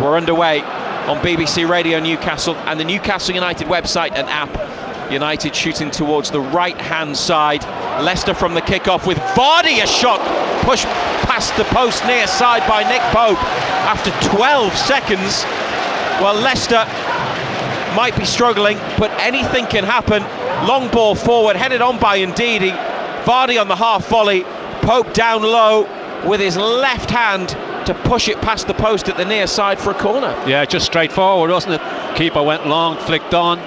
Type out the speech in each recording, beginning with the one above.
So we're underway on BBC Radio Newcastle and the Newcastle United website and app. United shooting towards the right-hand side. Leicester from the kick-off with Vardy, a shot pushed past the post near side by Nick Pope after 12 seconds. Well, Leicester might be struggling, but anything can happen. Long ball forward, headed on by Ndidi. Vardy on the half volley. Pope down low with his left hand to push it past the post at the near side for a corner. Yeah, just straightforward, wasn't it? Keeper went long, flicked on.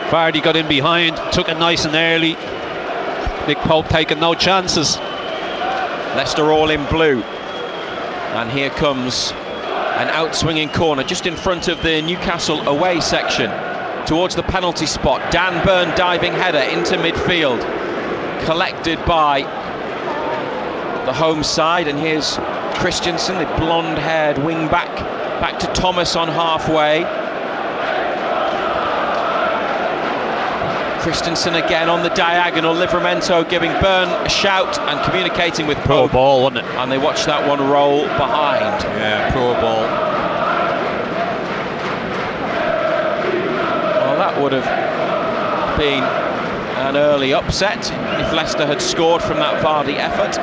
Vardy got in behind, took it nice and early. Nick Pope taking no chances. Leicester all in blue. And here comes an out-swinging corner just in front of the Newcastle away section towards the penalty spot. Dan Burn diving header into midfield, collected by the home side, and here's Christensen, the blonde-haired wing back to Thomas on halfway. Christensen again on the diagonal. Livramento giving Burn a shout and communicating with Pope. Poor ball, wasn't it? And they watched that one roll behind. Yeah, poor ball. Well, that would have been an early upset if Leicester had scored from that Vardy effort.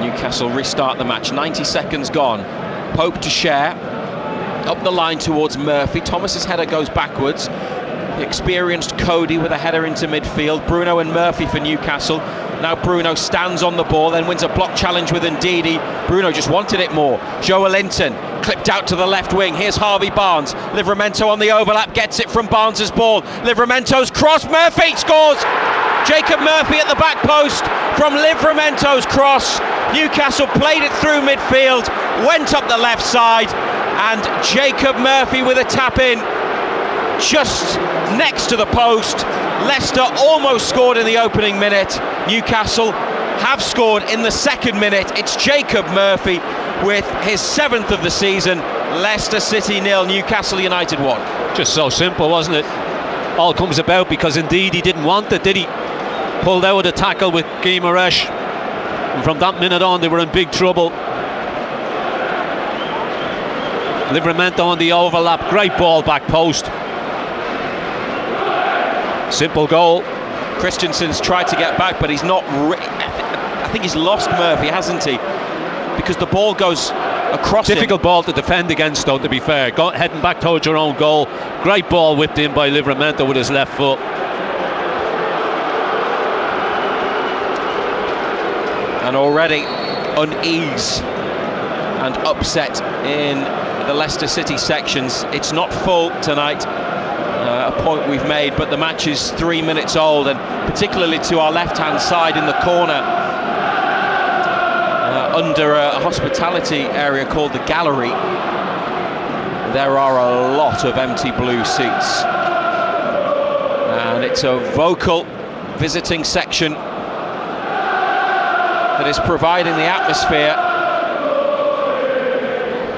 Newcastle restart the match. 90 seconds gone. Pope to share. Up the line towards Murphy. Thomas's header goes backwards. The experienced Cody with a header into midfield. Bruno and Murphy for Newcastle. Now Bruno stands on the ball, then wins a block challenge with Ndidi. Bruno just wanted it more. Joelinton clipped out to the left wing. Here's Harvey Barnes. Livramento on the overlap, gets it from Barnes's ball. Livramento's cross. Murphy scores! Jacob Murphy at the back post from Livramento's cross. Newcastle played it through midfield, went up the left side, and Jacob Murphy with a tap in just next to the post. Leicester almost scored in the opening minute. Newcastle have scored in the second minute. It's Jacob Murphy with his 7th of the season. Leicester City 0, Newcastle United 1. Just so simple, wasn't it? All comes about because indeed he didn't want it, did he? Pulled out a tackle with Guimaraes, and from that minute on they were in big trouble. Livramento on the overlap, great ball back post. Simple goal. Christensen's tried to get back, but he's not. I think he's lost Murphy, hasn't he? Because the ball goes across. Difficult ball to defend against, though, to be fair. Heading back towards your own goal. Great ball whipped in by Livramento with his left foot. And already unease and upset in the Leicester City sections. It's not full tonight, a point we've made, but the match is 3 minutes old, and particularly to our left-hand side in the corner, under a hospitality area called the Gallery, there are a lot of empty blue seats. And it's a vocal visiting section that is providing the atmosphere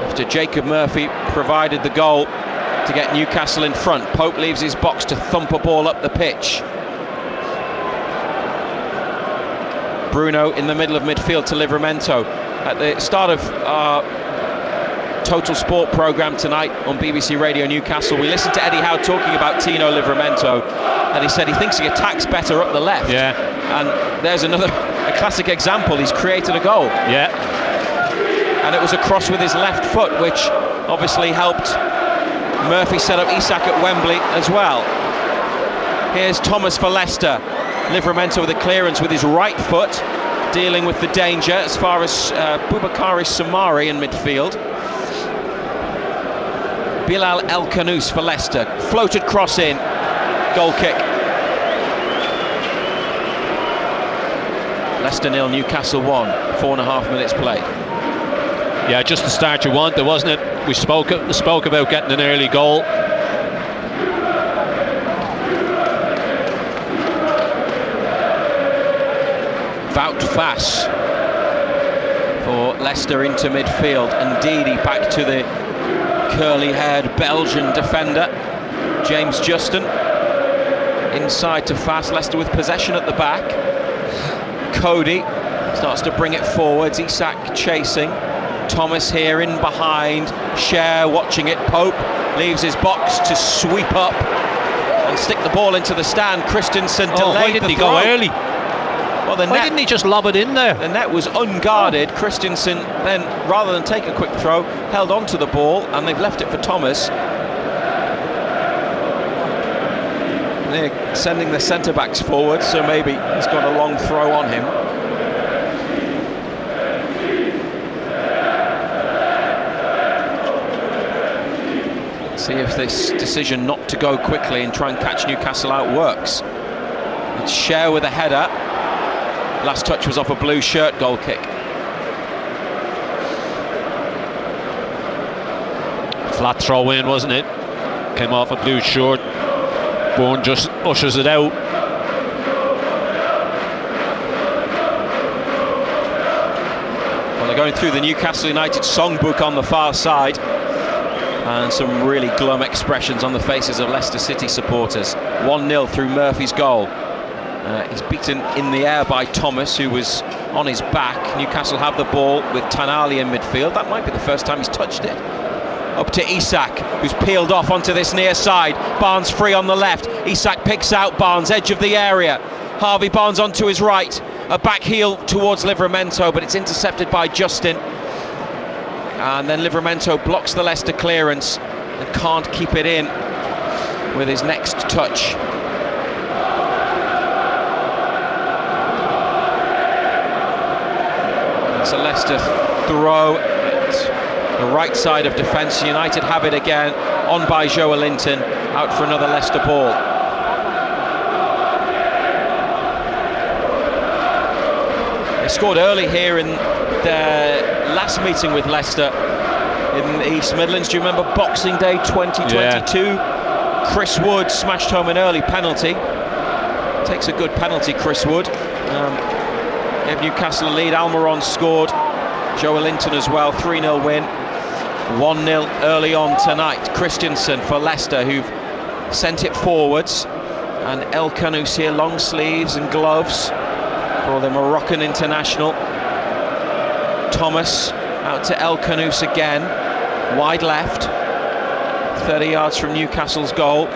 after Jacob Murphy provided the goal to get Newcastle in front. Pope leaves his box to thump a ball up the pitch. Bruno in the middle of midfield to Livramento. At the start of our Total Sport programme tonight on BBC Radio Newcastle, we listened to Eddie Howe talking about Tino Livramento, and he said he thinks he attacks better up the left. Yeah. And there's a classic example. He's created a goal. Yeah. And it was a cross with his left foot, which obviously helped Murphy set up Isak at Wembley as well. Here's Thomas for Leicester. Livramento with a clearance with his right foot, dealing with the danger as far as Boubakary Samari in midfield. Bilal El Khanous for Leicester. Floated cross in. Goal kick. Leicester 0, Newcastle 1. 4.5 minutes played. Yeah, just the start you wanted, wasn't it? We spoke about getting an early goal. Wout Faes for Leicester into midfield. Ndidi back to the curly-haired Belgian defender, James Justin. Inside to Faes. Leicester with possession at the back. Cody starts to bring it forwards. Isak chasing. Thomas here in behind, Cher watching it. Pope leaves his box to sweep up and stick the ball into the stand. Christensen delayed. Why didn't he go early? Well, why didn't he just lob it in there? The net was unguarded. Christensen then, rather than take a quick throw, held on to the ball, and they've left it for Thomas. They're sending the centre-backs forward, so maybe he's got a long throw on him. See if this decision not to go quickly and try and catch Newcastle out works. It's Cher with a header. Last touch was off a blue shirt goal kick. Flat throw in, wasn't it? Came off a blue shirt. Bourne just ushers it out. Well, they're going through the Newcastle United songbook on the far side, and some really glum expressions on the faces of Leicester City supporters. 1-0 through Murphy's goal. He's beaten in the air by Thomas, who was on his back. Newcastle have the ball with Tanali in midfield. That might be the first time he's touched it. Up to Isak, who's peeled off onto this near side. Barnes free on the left. Isak picks out Barnes, edge of the area. Harvey Barnes onto his right. A back heel towards Livramento, but it's intercepted by Justin. And then Livramento blocks the Leicester clearance and can't keep it in with his next touch. It's a Leicester throw at the right side of defence. United have it again, on by Joelinton, out for another Leicester ball. They scored early here in their last meeting with Leicester in the East Midlands. Do you remember Boxing Day 2022? Yeah. Chris Wood smashed home an early penalty. Takes a good penalty, Chris Wood. Gave Newcastle a lead. Almiron scored. Joelinton as well. 3-0 win. 1-0 early on tonight. Christensen for Leicester, who've sent it forwards. And El Khanous here, long sleeves and gloves for the Moroccan international. Thomas out to El Khanous again. Wide left. 30 yards from Newcastle's goal.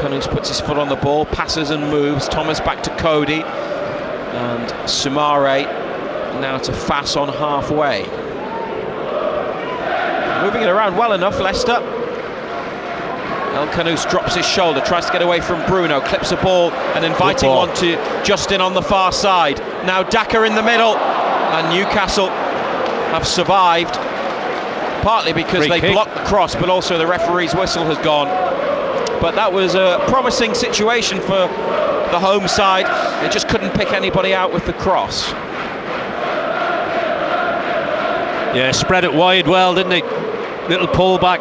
Khanous puts his foot on the ball, passes and moves. Thomas back to Cody, and Sumare now to Fass on halfway. Moving it around well enough, Leicester. El Khanous drops his shoulder, tries to get away from Bruno, clips a ball and inviting one to Justin on the far side. Now Daka in the middle, and Newcastle have survived, partly because they blocked the cross, but also the referee's whistle has gone. But that was a promising situation for the home side. They just couldn't pick anybody out with the cross. Yeah, spread it wide well, didn't he? Little pull back.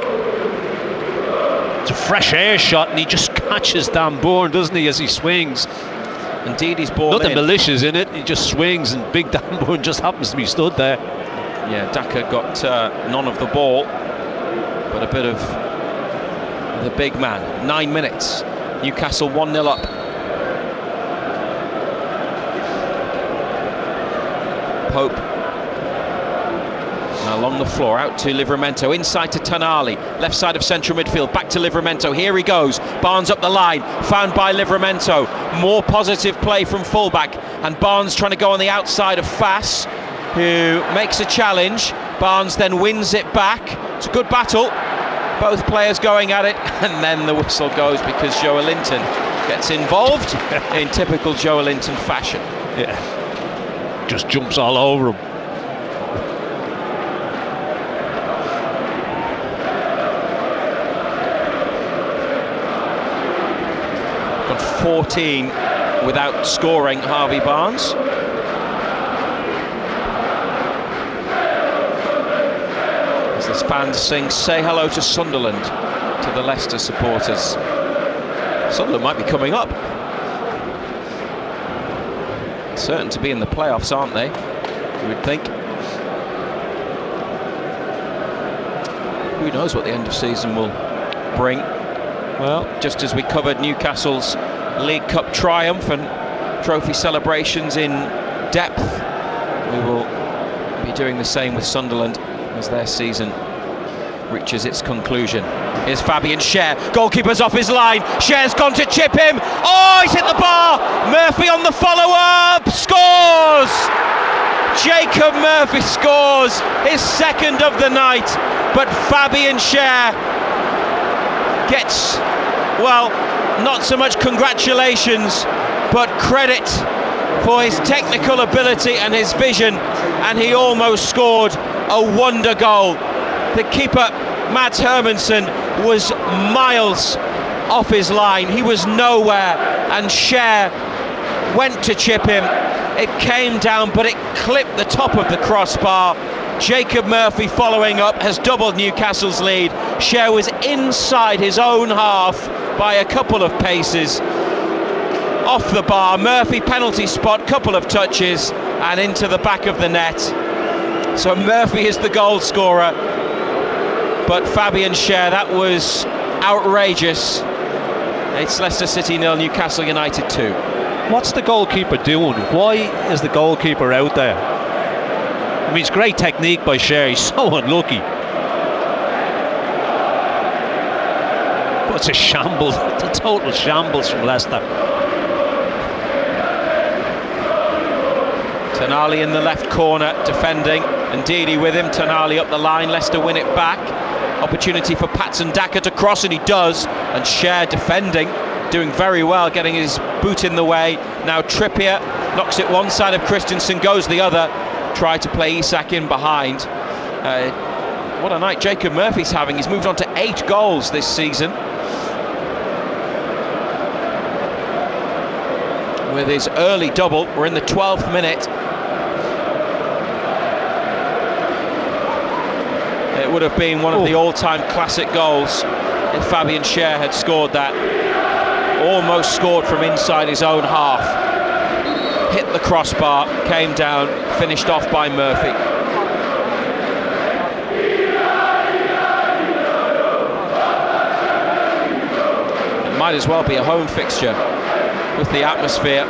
It's a fresh air shot, and he just catches Dan Bourne, doesn't he, as he swings. Indeed, he's ball Nothing malicious in it. He just swings, and big Dan Bourne just happens to be stood there. Yeah, Daka got none of the ball, but a bit of the big man. 9 minutes. Newcastle 1-0 up. Pope now along the floor, out to Livramento, inside to Tanali, left side of central midfield, back to Livramento. Here he goes. Barnes up the line, found by Livramento. More positive play from fullback, and Barnes trying to go on the outside of Fass, who makes a challenge. Barnes then wins it back. It's a good battle. Both players going at it, and then the whistle goes because Joelinton gets involved in typical Joelinton fashion. Yeah, just jumps all over him. Got 14 without scoring, Harvey Barnes. As fans sing "Say Hello to Sunderland" to the Leicester supporters. Sunderland might be coming up. Certain to be in the playoffs, aren't they? You would think. Who knows what the end of season will bring? Well, just as we covered Newcastle's League Cup triumph and trophy celebrations in depth, we will be be doing the same with Sunderland as their season reaches its conclusion. Here's Fabian Schär, goalkeeper's off his line, Scher's gone to chip him, oh, he's hit the bar, Murphy on the follow-up, scores! Jacob Murphy scores, his second of the night, but Fabian Schär gets, well, not so much congratulations, but credit for his technical ability and his vision, and he almost scored a wonder goal. The keeper, Mads Hermansson, was miles off his line. He was nowhere, and Schär went to chip him. It came down, but it clipped the top of the crossbar. Jacob Murphy, following up, has doubled Newcastle's lead. Schär was inside his own half by a couple of paces. Off the bar, Murphy penalty spot, couple of touches, and into the back of the net. So Murphy is the goal scorer. But Fabian Schär, that was outrageous. It's Leicester City 0, Newcastle United 2. What's the goalkeeper doing? Why is the goalkeeper out there? I mean, it's great technique by Schär, he's so unlucky. But it's a shambles, it's a total shambles from Leicester. Tonali in the left corner, defending. Ndidi with him, Tonali up the line, Leicester win it back. Opportunity for Patson Daka to cross, and he does. And Schär defending, doing very well, getting his boot in the way. Now Trippier knocks it one side of Christensen, goes the other. Try to play Isak in behind. What a night Jacob Murphy's having. He's moved on to 8 goals this season, with his early double. We're in the 12th minute. It would have been one of the all-time classic goals if Fabian Schär had scored that. Almost scored from inside his own half. Hit the crossbar, came down, finished off by Murphy. It might as well be a home fixture with the atmosphere.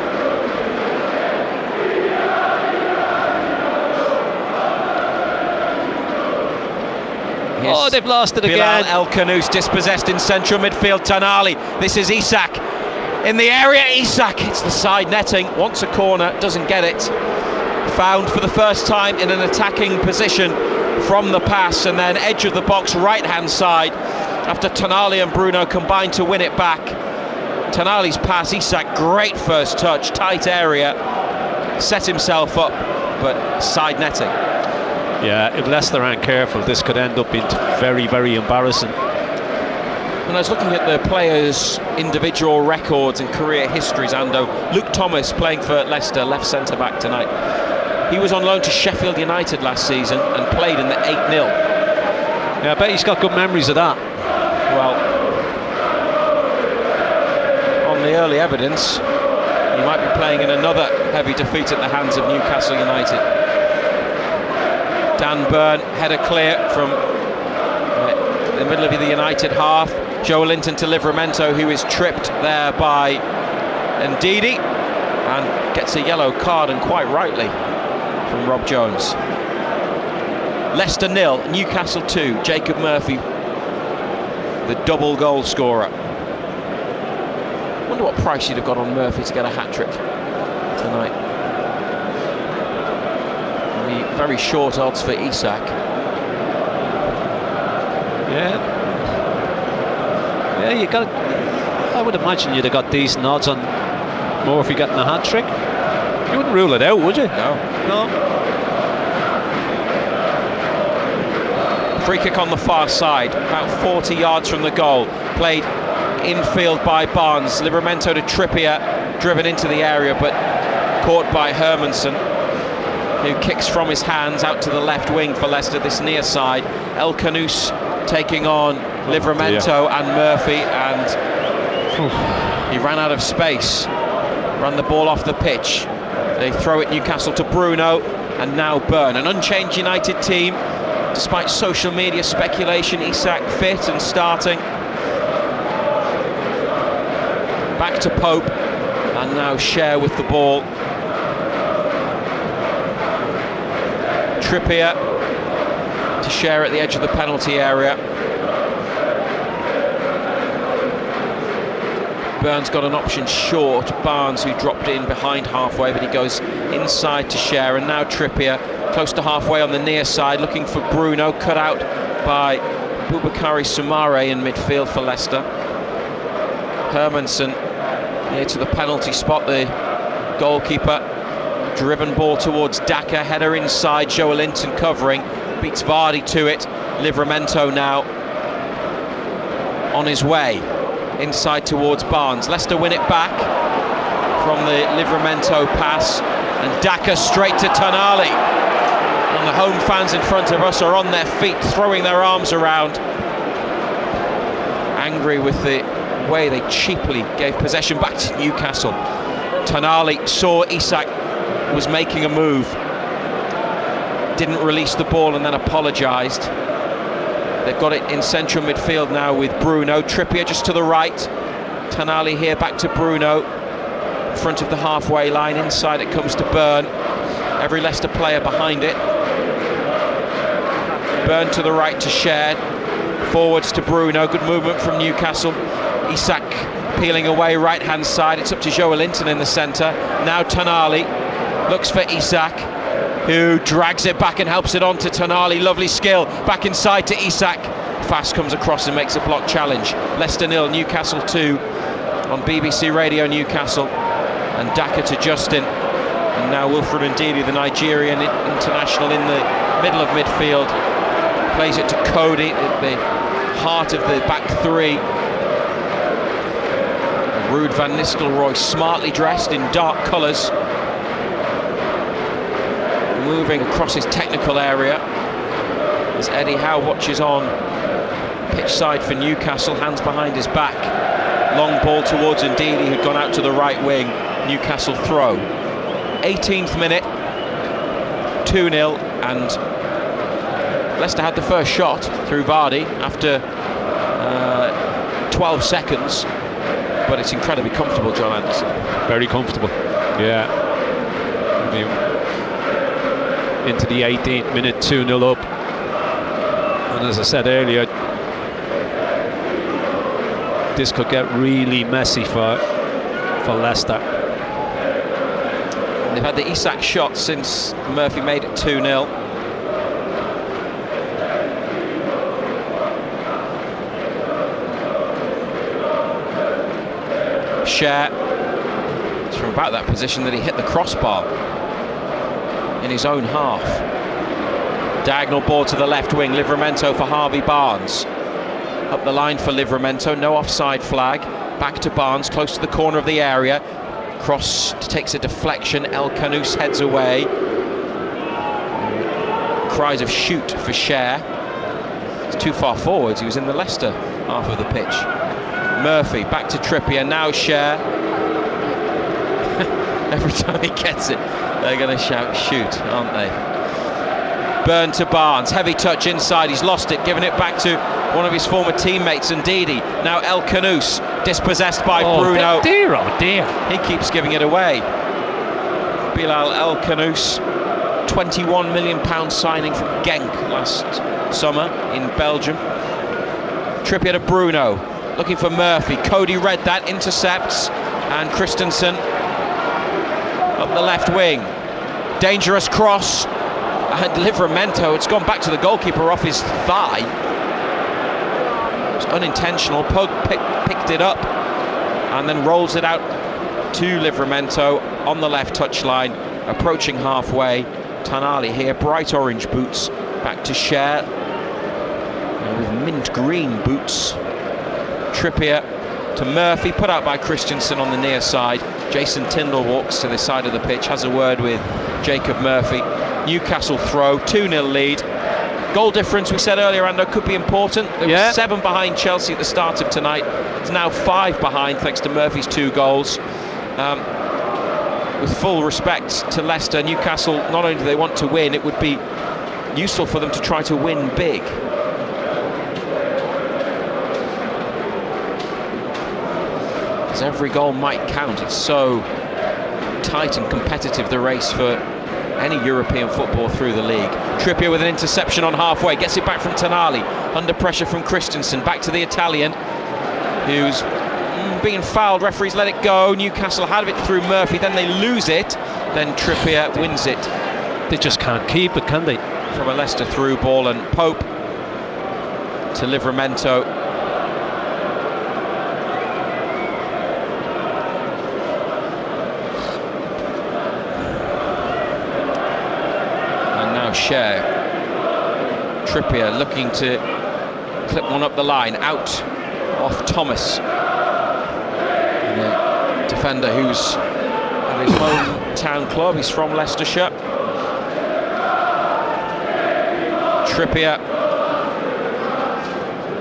Oh, they've lost it Bilal again. El Khanous dispossessed in central midfield. Tonali, this is Isak in the area. Isak, it's the side netting, wants a corner, doesn't get it. Found for the first time in an attacking position from the pass, and then edge of the box, right hand side, after Tonali and Bruno combined to win it back. Tonali's pass, Isak, great first touch, tight area, set himself up, but side netting. Yeah, if Leicester aren't careful, this could end up being very, very embarrassing. And I was looking at the players' individual records and career histories, Ando. Luke Thomas, playing for Leicester, left centre-back tonight. He was on loan to Sheffield United last season and played in the 8-0. Yeah, I bet he's got good memories of that. Well, on the early evidence, he might be playing in another heavy defeat at the hands of Newcastle United. Dan Burn, header clear from the middle of the United half. Joe Linton to Livramento, who is tripped there by Ndidi and gets a yellow card, and quite rightly, from Rob Jones. Leicester 0, Newcastle 2. Jacob Murphy, the double goal scorer. Wonder what price you'd have got on Murphy to get a hat-trick tonight. Very short odds for Isak. Yeah, you got. I would imagine you'd have got decent odds on Murphy getting a hat trick. You wouldn't rule it out, would you? No. Free kick on the far side, about 40 yards from the goal. Played infield by Barnes. Livramento to Trippier, driven into the area, but caught by Hermansson, who kicks from his hands out to the left wing for Leicester, this near side. El Khanous taking on Livramento and Murphy, and he ran out of space, ran the ball off the pitch. They throw it Newcastle to Bruno, and now Burn. An unchanged United team, despite social media speculation. Isak fit and starting. Back to Pope, and now Schär with the ball. Trippier to share at the edge of the penalty area. Burns got an option short. Barnes, who dropped in behind halfway, but he goes inside to share. And now Trippier, close to halfway on the near side, looking for Bruno, cut out by Boubakary Soumaré in midfield for Leicester. Hermansen near to the penalty spot, the goalkeeper. Driven ball towards Daka, header inside, Joelinton covering, beats Vardy to it. Livramento now on his way, inside towards Barnes. Leicester win it back from the Livramento pass, and Daka straight to Tonali. And the home fans in front of us are on their feet, throwing their arms around, angry with the way they cheaply gave possession back to Newcastle. Tonali saw Isak was making a move, didn't release the ball and then apologised. They've got it in central midfield now with Bruno. Trippier just to the right. Tonali here, back to Bruno. In front of the halfway line, inside it comes to Burn. Every Leicester player behind it. Burn to the right to Shared. Forwards to Bruno, good movement from Newcastle. Isak peeling away right hand side, it's up to Joelinton in the centre. Now Tonali looks for Isak, who drags it back and helps it on to Tonali. Lovely skill, back inside to Isak. Fast comes across and makes a block challenge. Leicester 0, Newcastle 2 on BBC Radio Newcastle. And Daka to Justin. And now Wilfred Ndidi, the Nigerian international, in the middle of midfield. Plays it to Cody at the heart of the back three. Ruud van Nistelrooy, smartly dressed in dark colours, moving across his technical area as Eddie Howe watches on pitch side for Newcastle, hands behind his back. Long ball towards Ndidi, who'd gone out to the right wing. Newcastle throw. 18th minute, 2-0, and Leicester had the first shot through Vardy after 12 seconds, but it's incredibly comfortable, John Anderson. Very comfortable, yeah. I mean, into the 18th minute, 2-0 up, and as I said earlier, this could get really messy for Leicester. They've had the Isak shot since Murphy made it 2-0. Share. It's from about that position that he hit the crossbar in his own half. Diagonal ball to the left wing, Livramento for Harvey Barnes. Up the line for Livramento, no offside flag. Back to Barnes, close to the corner of the area. Cross takes a deflection, El Khanous heads away. Cries of shoot for Share. It's too far forwards, he was in the Leicester half of the pitch. Murphy, back to Trippier, now Share. Every time he gets it, they're going to shout shoot, aren't they? Burn to Barnes, heavy touch inside, he's lost it, giving it back to one of his former teammates, Ndidi. Now El Khanous, dispossessed by Bruno. Dear, oh dear. He keeps giving it away. Bilal El Khanous, £21 million signing from Genk last summer in Belgium. Trippier to Bruno, looking for Murphy. Cody read that, intercepts, and Christensen up the left wing. Dangerous cross, and Livramento, it's gone back to the goalkeeper off his thigh. It's unintentional. Pug picked it up and then rolls it out to Livramento on the left touchline, approaching halfway. Tonali here, bright orange boots, back to Share with mint green boots. Trippier to Murphy, put out by Christensen on the near side. Jason Tindall walks to the side of the pitch, has a word with Jacob Murphy. Newcastle throw, 2-0 lead. Goal difference, we said earlier, Ando, could be important. There was 7 behind Chelsea at the start of tonight. It's now 5 behind thanks to Murphy's 2 goals. With full respect to Leicester, Newcastle, not only do they want to win, it would be useful for them to try to win big. Because every goal might count. It's so tight and competitive, the race for any European football through the league. Trippier with an interception on halfway, gets it back from Tonali, under pressure from Christensen, back to the Italian, who's being fouled. Referees let it go. Newcastle had it through Murphy, then they lose it, then Trippier wins it. They just can't keep it, can they? From a Leicester through ball, and Pope to Livramento. And now Cher. Trippier looking to clip one up the line, out off Thomas. And the defender who's at his hometown club, he's from Leicestershire. Trippier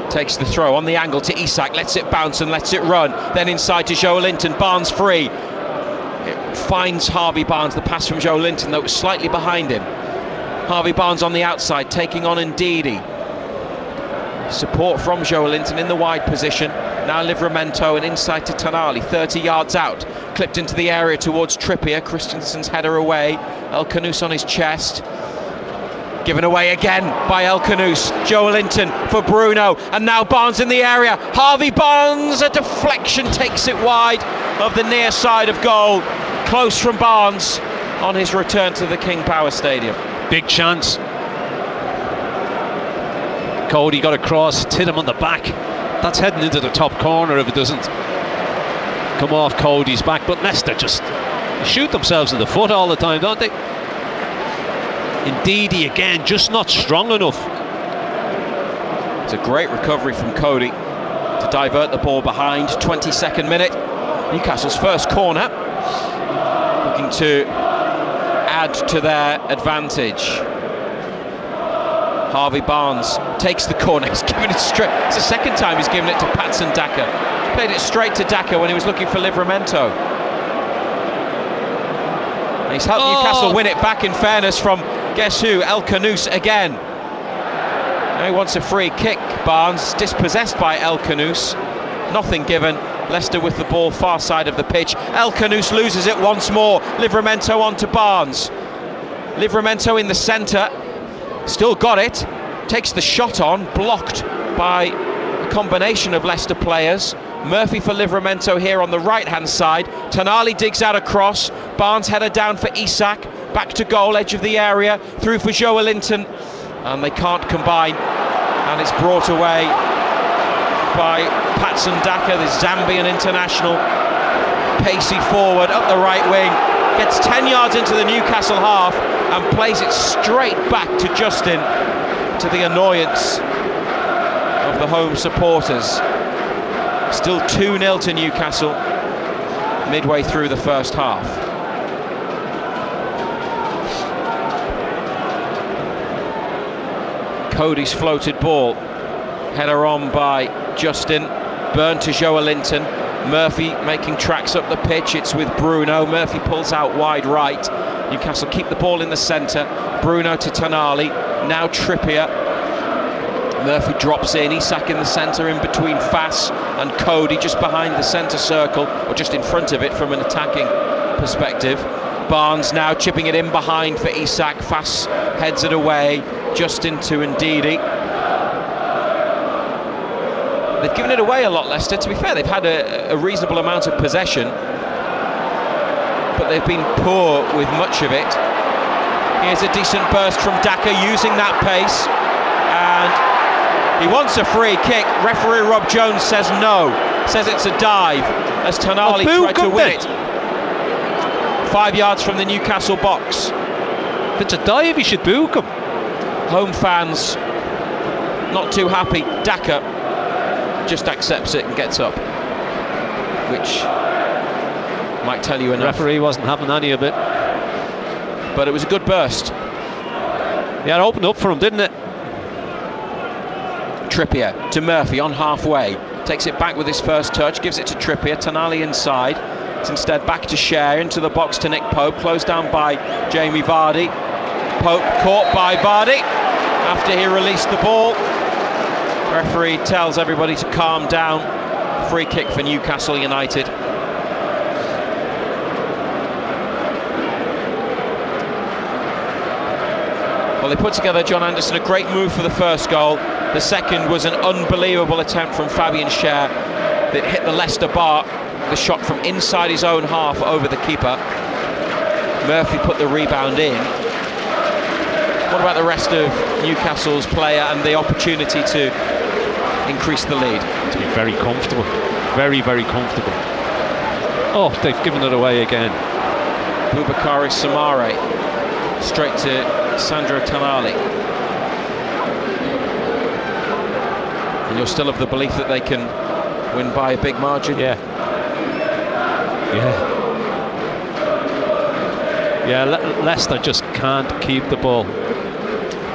takes the throw on the angle to Isak, lets it bounce and lets it run, then inside to Joe Linton. Barnes free, it finds Harvey Barnes. The pass from Joe Linton that was slightly behind him. Harvey Barnes on the outside taking on Ndidi. Support from Joe Linton in the wide position. Now Livramento, and inside to Tonali, 30 yards out, clipped into the area towards Trippier. Christensen's header away, El Khanous on his chest. Given away again by El Khanous. Joe Linton for Bruno, and now Barnes in the area. Harvey Barnes, a deflection takes it wide of the near side of goal. Close from Barnes on his return to the King Power Stadium. Big chance. Cody got across, hit him on the back. That's heading into the top corner if it doesn't come off Cody's back. But Leicester just shoot themselves in the foot all the time, don't they? Ndidi again, just not strong enough. It's a great recovery from Cody to divert the ball behind. 22nd minute, Newcastle's first corner, looking to add to their advantage. Harvey Barnes takes the corner, he's given it straight. It's the second time he's given it to Patson Daka. Played it straight to Daka when he was looking for Livramento. And he's helped Newcastle win it back, in fairness, from guess who? El Khanous again. Now he wants a free kick. Barnes dispossessed by El Khanous. Nothing given. Leicester with the ball far side of the pitch. El Khanous loses it once more. Livramento on to Barnes. Livramento in the centre. Still got it. Takes the shot on. Blocked by a combination of Leicester players. Murphy for Livramento here on the right hand side. Tonali digs out a cross. Barnes header down for Isak. Back to goal, edge of the area, through for Joe Linton, and they can't combine, and it's brought away by Patson Daka, the Zambian international. Pacey forward, up the right wing, gets 10 yards into the Newcastle half and plays it straight back to Justin, to the annoyance of the home supporters. Still 2-0 to Newcastle midway through the first half. Cody's floated ball, header on by Justin, burned to Joe Linton. Murphy making tracks up the pitch, it's with Bruno. Murphy pulls out wide right. Newcastle keep the ball in the centre. Bruno to Tonali, now Trippier. Murphy drops in, Isak in the centre, in between Fass and Cody, just behind the centre circle, or just in front of it from an attacking perspective. Barnes now chipping it in behind for Isak. Fass heads it away, Justin to Ndidi. They've given it away a lot, Leicester. To be fair, they've had a reasonable amount of possession, but they've been poor with much of it. Here's a decent burst from Daka using that pace, and he wants a free kick. Referee Rob Jones says no, says it's a dive, as Tonali tried to win it. 5 yards from the Newcastle box. If it's a dive, he should book him. Home fans not too happy. Daka just accepts it and gets up, which might tell you enough. The referee wasn't having any of it. But it was a good burst. Yeah, it opened up for him, didn't it? Trippier to Murphy on halfway. Takes it back with his first touch, gives it to Trippier. Tonali inside. It's instead back to Cher, into the box to Nick Pope, closed down by Jamie Vardy. Pope caught by Vardy after he released the ball. Referee tells everybody to calm down. Free kick for Newcastle United. Well, they put together, John Anderson, a great move for the first goal. The second was an unbelievable attempt from Fabian Schär that hit the Leicester bar, the shot from inside his own half over the keeper. Murphy put the rebound in. What about the rest of Newcastle's player and the opportunity to increase the lead? It's been very comfortable, very, very comfortable. Oh, they've given it away again. Boubakary Soumaré straight to Sandro Tonali. And you're still of the belief that they can win by a big margin? Yeah. Leicester just can't keep the ball.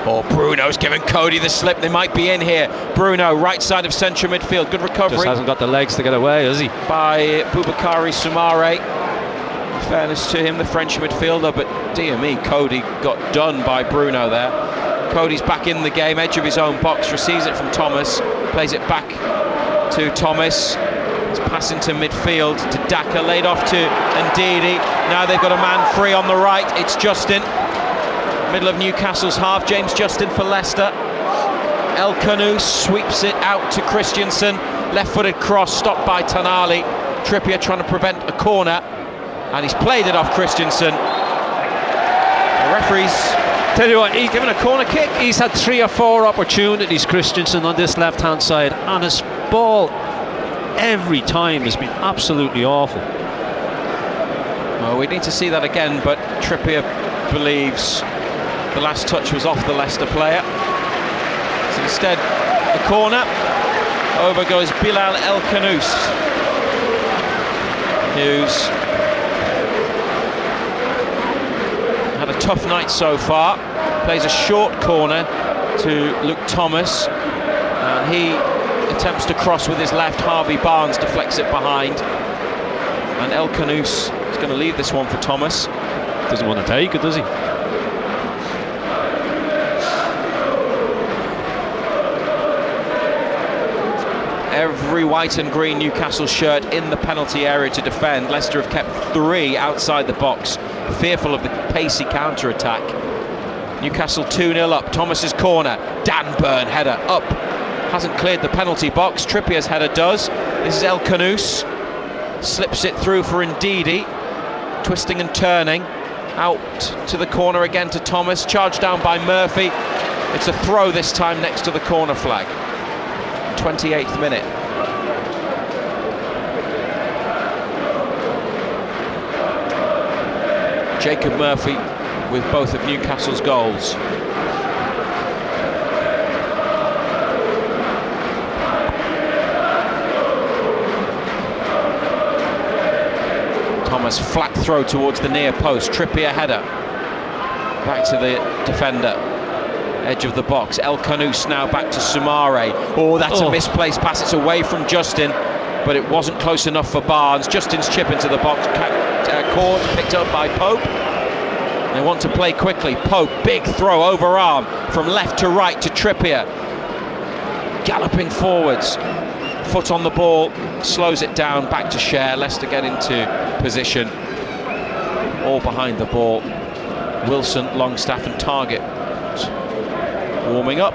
Oh, Bruno's giving Cody the slip. They might be in here. Bruno, right side of central midfield. Good recovery. Just hasn't got the legs to get away, has he? By Boubakary Soumaré. In fairness to him, the French midfielder, but dear me, Cody got done by Bruno there. Cody's back in the game, edge of his own box, receives it from Thomas, plays it back to Thomas. It's passing to midfield to Daka, laid off to Ndidi. Now they've got a man free on the right. It's Justin. Middle of Newcastle's half, James Justin for Leicester. El Khanous sweeps it out to Christensen. Left-footed cross, stopped by Tonali. Trippier trying to prevent a corner, and he's played it off Christensen. The referee's, tell you what, he's given a corner kick. He's had 3 or 4 opportunities, Christensen, on this left-hand side, and his ball every time has been absolutely awful. Well, we need to see that again, but Trippier believes the last touch was off the Leicester player. So instead, a corner. Over goes Bilal El Khanous, who's had a tough night so far. Plays a short corner to Luke Thomas, and he attempts to cross with his left. Harvey Barnes deflects it behind, and El Khanous is going to leave this one for Thomas. Doesn't want to take it, does he? Every white and green Newcastle shirt in the penalty area to defend. Leicester have kept 3 outside the box, fearful of the pacey counter-attack. Newcastle 2-0 up. Thomas's corner. Dan Burn header up. Hasn't cleared the penalty box. Trippier's header does. This is El Khanous. Slips it through for Ndidi. Twisting and turning. Out to the corner again to Thomas. Charged down by Murphy. It's a throw this time next to the corner flag. 28th minute. Jacob Murphy with both of Newcastle's goals. Thomas flat throw towards the near post. Trippier header. Back to the defender. Edge of the box. El Khanous now back to Soumaré. Oh, that's a misplaced pass. It's away from Justin, but it wasn't close enough for Barnes. Justin's chip into the box, caught, picked up by Pope. They want to play quickly. Pope, big throw over arm from left to right to Trippier. Galloping forwards. Foot on the ball, slows it down, back to Schär. Leicester get into position. All behind the ball. Wilson, Longstaff and Target warming up.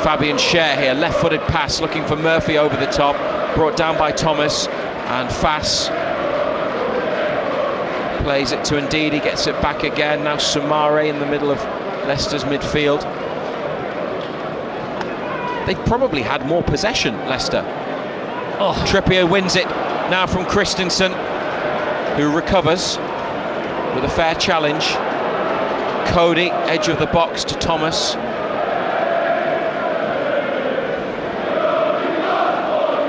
Fabian Schär here, left-footed pass, looking for Murphy over the top, brought down by Thomas, and Fass plays it to Ndidi, gets it back again. Now Soumaré in the middle of Leicester's midfield. They've probably had more possession, Leicester. Trippier wins it now from Christensen, who recovers with a fair challenge. Cody, edge of the box to Thomas.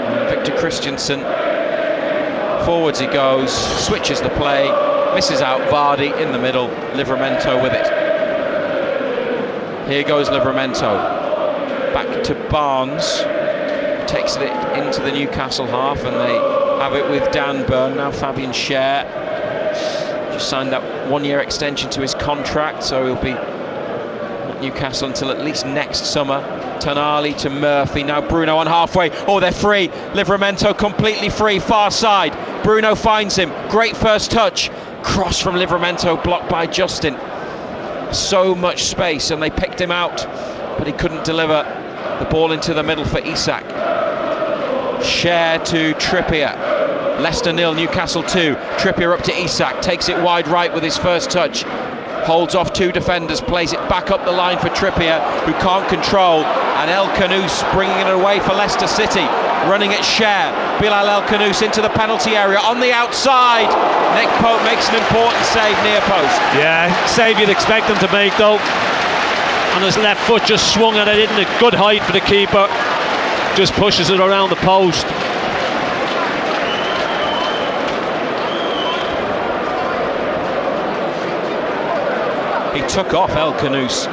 And Victor Christensen, forwards he goes, switches the play, misses out Vardy in the middle, Livramento with it. Here goes Livramento, back to Barnes, takes it into the Newcastle half, and they have it with Dan Burn. Now Fabian Schär just signed that 1-year extension to his contract, so he'll be at Newcastle until at least next summer. Tonali to Murphy, now Bruno on halfway. Oh, they're free. Livramento completely free, far side. Bruno finds him, great first touch. cross from Livramento, blocked by Justin. So much space, and they picked him out, but he couldn't deliver the ball into the middle for Isak. Share to Trippier. Leicester 0, Newcastle 2. Trippier up to Isak, takes it wide right with his first touch. Holds off 2 defenders, plays it back up the line for Trippier, who can't control. And El Khanous bringing it away for Leicester City. Running at Share. Bilal El Khanous into the penalty area on the outside. Nick Pope makes an important save near post. Yeah, save you'd expect him to make though. And his left foot just swung at it, isn't it? Good height for the keeper. Just pushes it around the post. He took off El Khanous.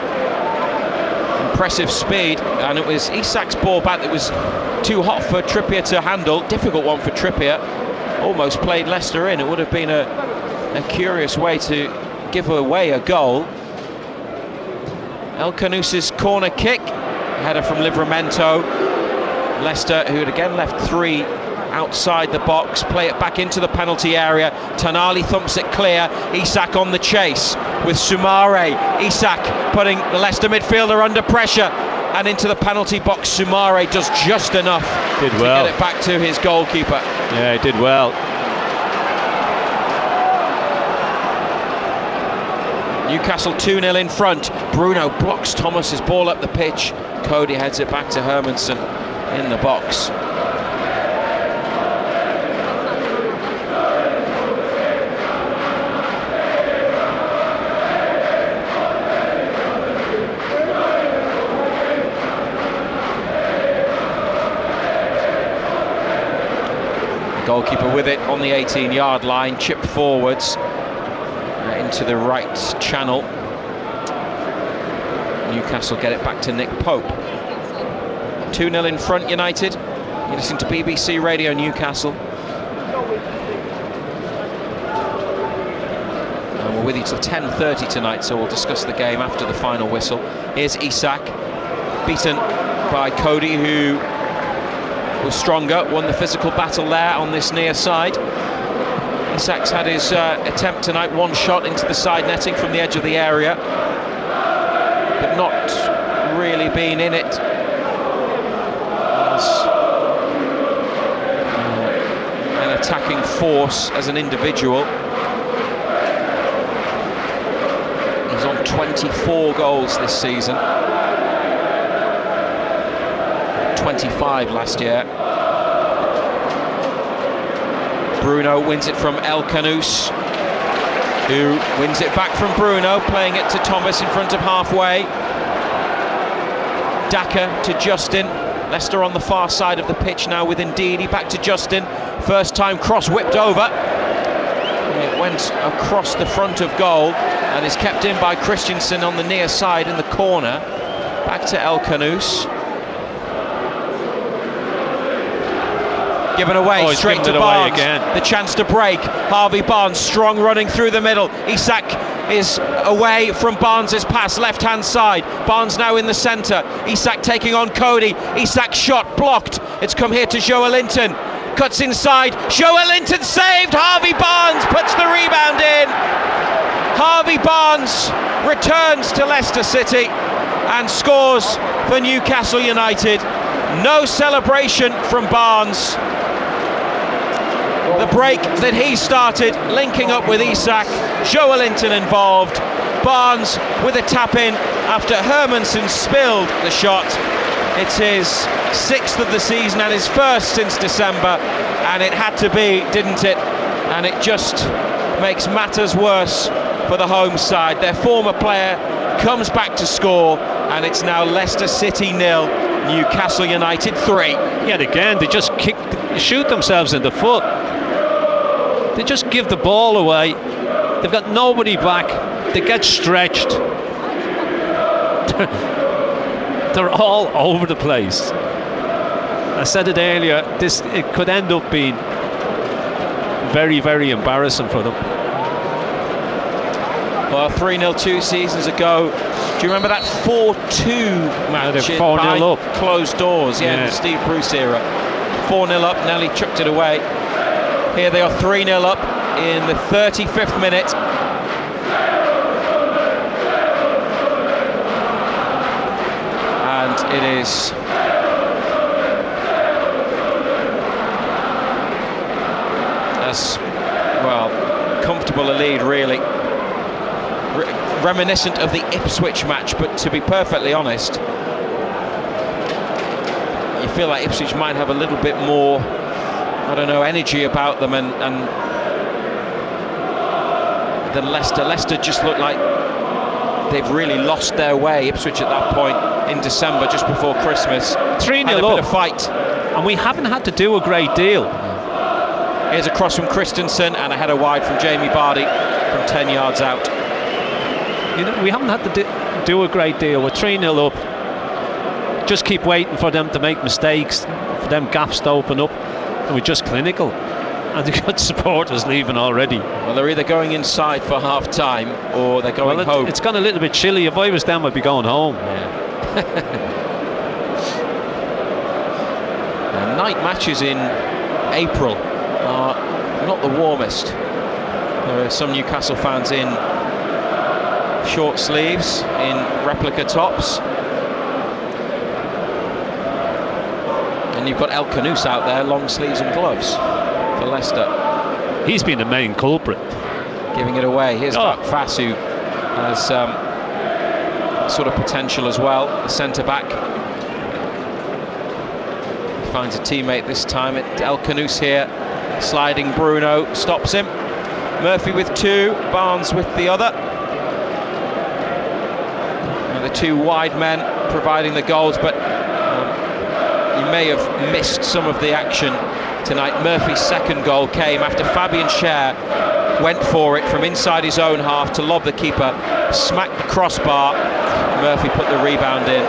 Impressive speed, and it was Isak's ball back that was too hot for Trippier to handle. Difficult one for Trippier. Almost played Leicester in. It would have been a curious way to give away a goal. El Khanous' corner kick. Header from Livramento. Leicester, who had again left 3 outside the box, play it back into the penalty area. Tonali thumps it clear. Isak on the chase with Soumare. Isak putting the Leicester midfielder under pressure, and into the penalty box. Soumare does just enough to get it back to his goalkeeper. Yeah, he did well. Newcastle 2-0 in front. Bruno blocks Thomas's ball up the pitch. Cody heads it back to Hermansen in the box. Goalkeeper with it on the 18-yard line, chipped forwards into the right channel. Newcastle get it back to Nick Pope. 2-0 in front, United. You're listening to BBC Radio Newcastle. And we're with you till 10:30 tonight, so we'll discuss the game after the final whistle. Here's Isak, beaten by Cody, who was stronger, won the physical battle there on this near side. Isak's had his attempt tonight, one shot into the side netting from the edge of the area, but not really been in it as an attacking force as an individual. He's on 24 goals this season. 25 last year. Bruno wins it from El Khanous, who wins it back from Bruno, playing it to Thomas in front of halfway. Daka to Justin. Leicester on the far side of the pitch now with Ndidi. Back to Justin. First time cross whipped over. It went across the front of goal and is kept in by Christensen on the near side in the corner. Back to El Khanous. Given away, straight to Barnes. The chance to break. Harvey Barnes, strong running through the middle. Isak is away from Barnes' pass, left-hand side. Barnes now in the centre. Isak taking on Cody. Isak shot blocked. It's come here to Joelinton. Cuts inside. Joelinton saved. Harvey Barnes puts the rebound in. Harvey Barnes returns to Leicester City and scores for Newcastle United. No celebration from Barnes. The break that he started, linking up with Isak, Joelinton involved. Barnes with a tap in after Hermansen spilled the shot. It's his 6th of the season and his first since December, and it had to be, didn't it? And it just makes matters worse for the home side. Their former player comes back to score, and it's now Leicester City 0, Newcastle United 3. Yet again, they just shoot themselves in the foot. They just give the ball away. They've got nobody back. They get stretched. They're all over the place. I said it earlier, it could end up being very, very embarrassing for them. Well, 3-0 2 seasons ago. Do you remember that 4-2 match? They're 4-0 up. Closed doors, in the Steve Bruce era. 4-0 up, Nelly chucked it away. Here they are 3-0 up. in the 35th minute. And it is as well comfortable a lead, really. Reminiscent of the Ipswich match, but to be perfectly honest, you feel like Ipswich might have a little bit more, I don't know, energy about them, and than Leicester. Leicester just look like they've really lost their way. Ipswich at that point in December, just before Christmas, 3-0 had a up, bit of fight, and we haven't had to do a great deal. Here's a cross from Christensen and a header wide from Jamie Vardy from 10 yards out. You know, we haven't had to do a great deal. We're 3-0 up. Just keep waiting for them to make mistakes, for them gaps to open up, and we're just clinical. And they've got supporters leaving already. Well, they're either going inside for half time or they're going home. It's gone a little bit chilly. If I was them, I'd be going home. Night matches in April are not the warmest. There are some Newcastle fans in short sleeves, in replica tops. And you've got El Canouse out there, long sleeves and gloves for Leicester. He's been the main culprit. Giving it away. Here's Fass, who has sort of potential as well, the centre-back. Finds a teammate this time. El Canouse here, sliding Bruno, stops him. Murphy with two, Barnes with the other. And the two wide men providing the goals, but you may have missed some of the action tonight. Murphy's second goal came after Fabian Schär went for it from inside his own half to lob the keeper, smacked the crossbar. Murphy put the rebound in.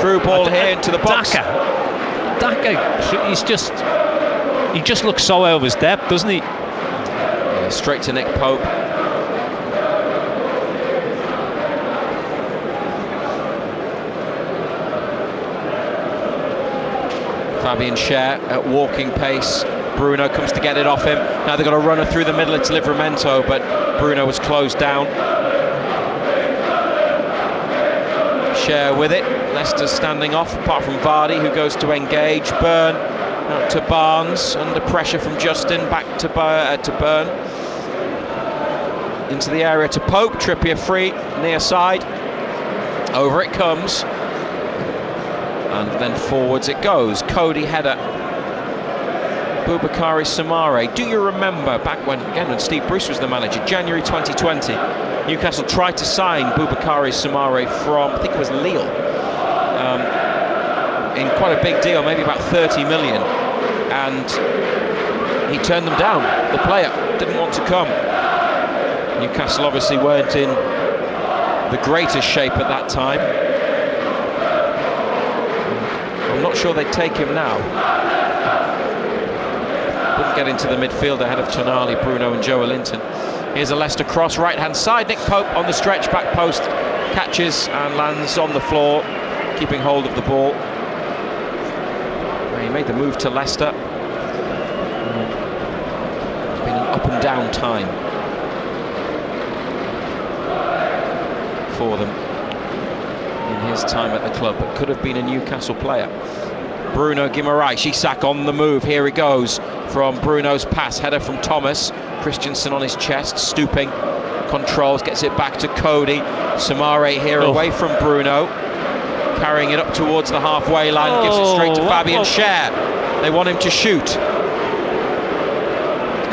Through ball here into the box. Daka, he just looks so out of his depth, doesn't he? Yeah, straight to Nick Pope. Fabian Schär at walking pace. Bruno comes to get it off him. Now they've got a runner through the middle. It's Livramento, but Bruno was closed down. Schär with it. Leicester standing off, apart from Vardy, who goes to engage. Byrne out to Barnes, under pressure from Justin, back to Byrne. Into the area to Pope. Trippier free, near side. Over it comes. And then forwards it goes. Cody header. Boubakary Soumaré. Do you remember back when Steve Bruce was the manager, January 2020, Newcastle tried to sign Boubakary Soumaré from, I think it was Lille, in quite a big deal, maybe about 30 million, and he turned them down. The player didn't want to come. Newcastle obviously weren't in the greatest shape at that time. I'm not sure they'd take him now. Wouldn't get into the midfield ahead of Tonali, Bruno and Joe Linton. Here's a Leicester cross, right-hand side. Nick Pope on the stretch, back post, catches and lands on the floor, keeping hold of the ball. He made the move to Leicester. It's been an up and down time for them in his time at the club, but could have been a Newcastle player. Bruno Guimaraes, Isak on the move. Here he goes from Bruno's pass. Header from Thomas. Christensen on his chest, stooping, controls, gets it back to Cody. Soumaré here away from Bruno, carrying it up towards the halfway line, gives it straight to Fabian Schär. They want him to shoot. He's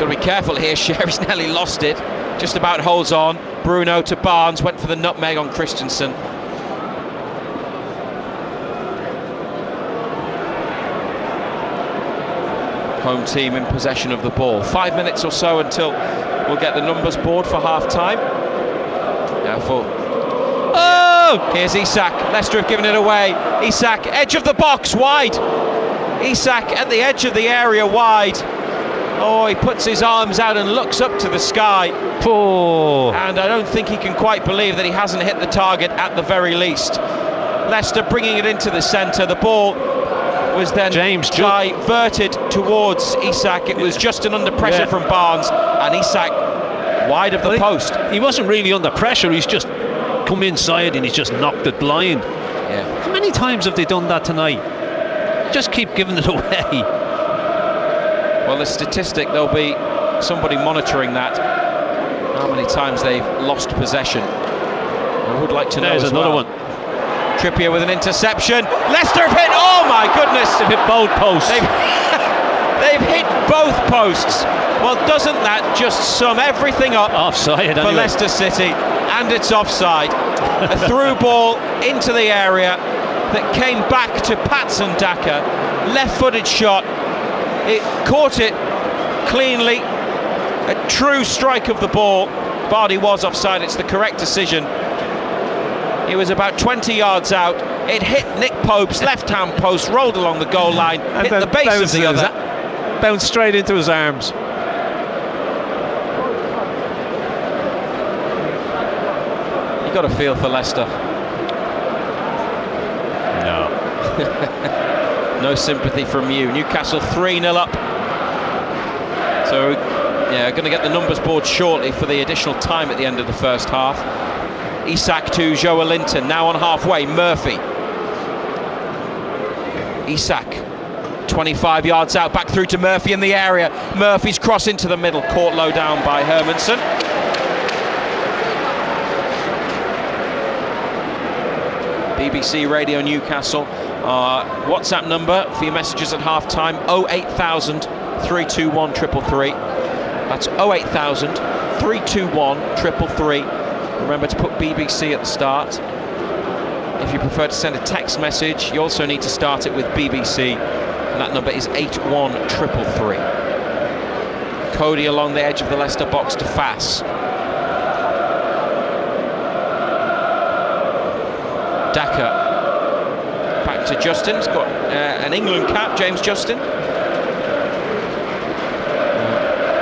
got to be careful here. Schär's nearly lost it, just about holds on. Bruno to Barnes, went for the nutmeg on Christensen. Home team in possession of the ball. 5 minutes or so until we'll get the numbers board for half-time. Here's Isak. Leicester have given it away. Isak, edge of the box, wide. Isak at the edge of the area, wide. Oh, he puts his arms out and looks up to the sky. And I don't think he can quite believe that he hasn't hit the target at the very least. Leicester bringing it into the centre. The ball was then diverted towards Isak. It was Justin under pressure from Barnes, and Isak wide of the post. He wasn't really under pressure, he's just come inside and he's just knocked it blind. Yeah. How many times have they done that tonight? Just keep giving it away. Well, the statistic, there'll be somebody monitoring that, how many times they've lost possession. I would like to know. There's another one. Trippier with an interception. Leicester have hit, oh my goodness! They've hit both posts. They've hit both posts. Well, doesn't that just sum everything up offside, for Leicester City? And it's offside. A through ball into the area that came back to Patson Daka. Left-footed shot. It caught it cleanly. A true strike of the ball. Vardy was offside. It's the correct decision. He was about 20 yards out. It hit Nick Pope's left-hand post, rolled along the goal line, hit the base of the other. Bounced straight into his arms. You got a feel for Leicester? No. No sympathy from you. Newcastle 3-0 up. So, yeah, going to get the numbers board shortly for the additional time at the end of the first half. Isak to Joelinton, now on halfway. Murphy. Isak, 25 yards out, back through to Murphy in the area. Murphy's cross into the middle, caught low down by Hermansen. BBC Radio Newcastle. WhatsApp number for your messages at half-time, 08000 321 333. That's 08000 321 333. Remember to put BBC at the start. If you prefer to send a text message, you also need to start it with BBC, and that number is 81333. Cody along the edge of the Leicester box to Fass. Daka back to Justin. He's got an England cap, James Justin.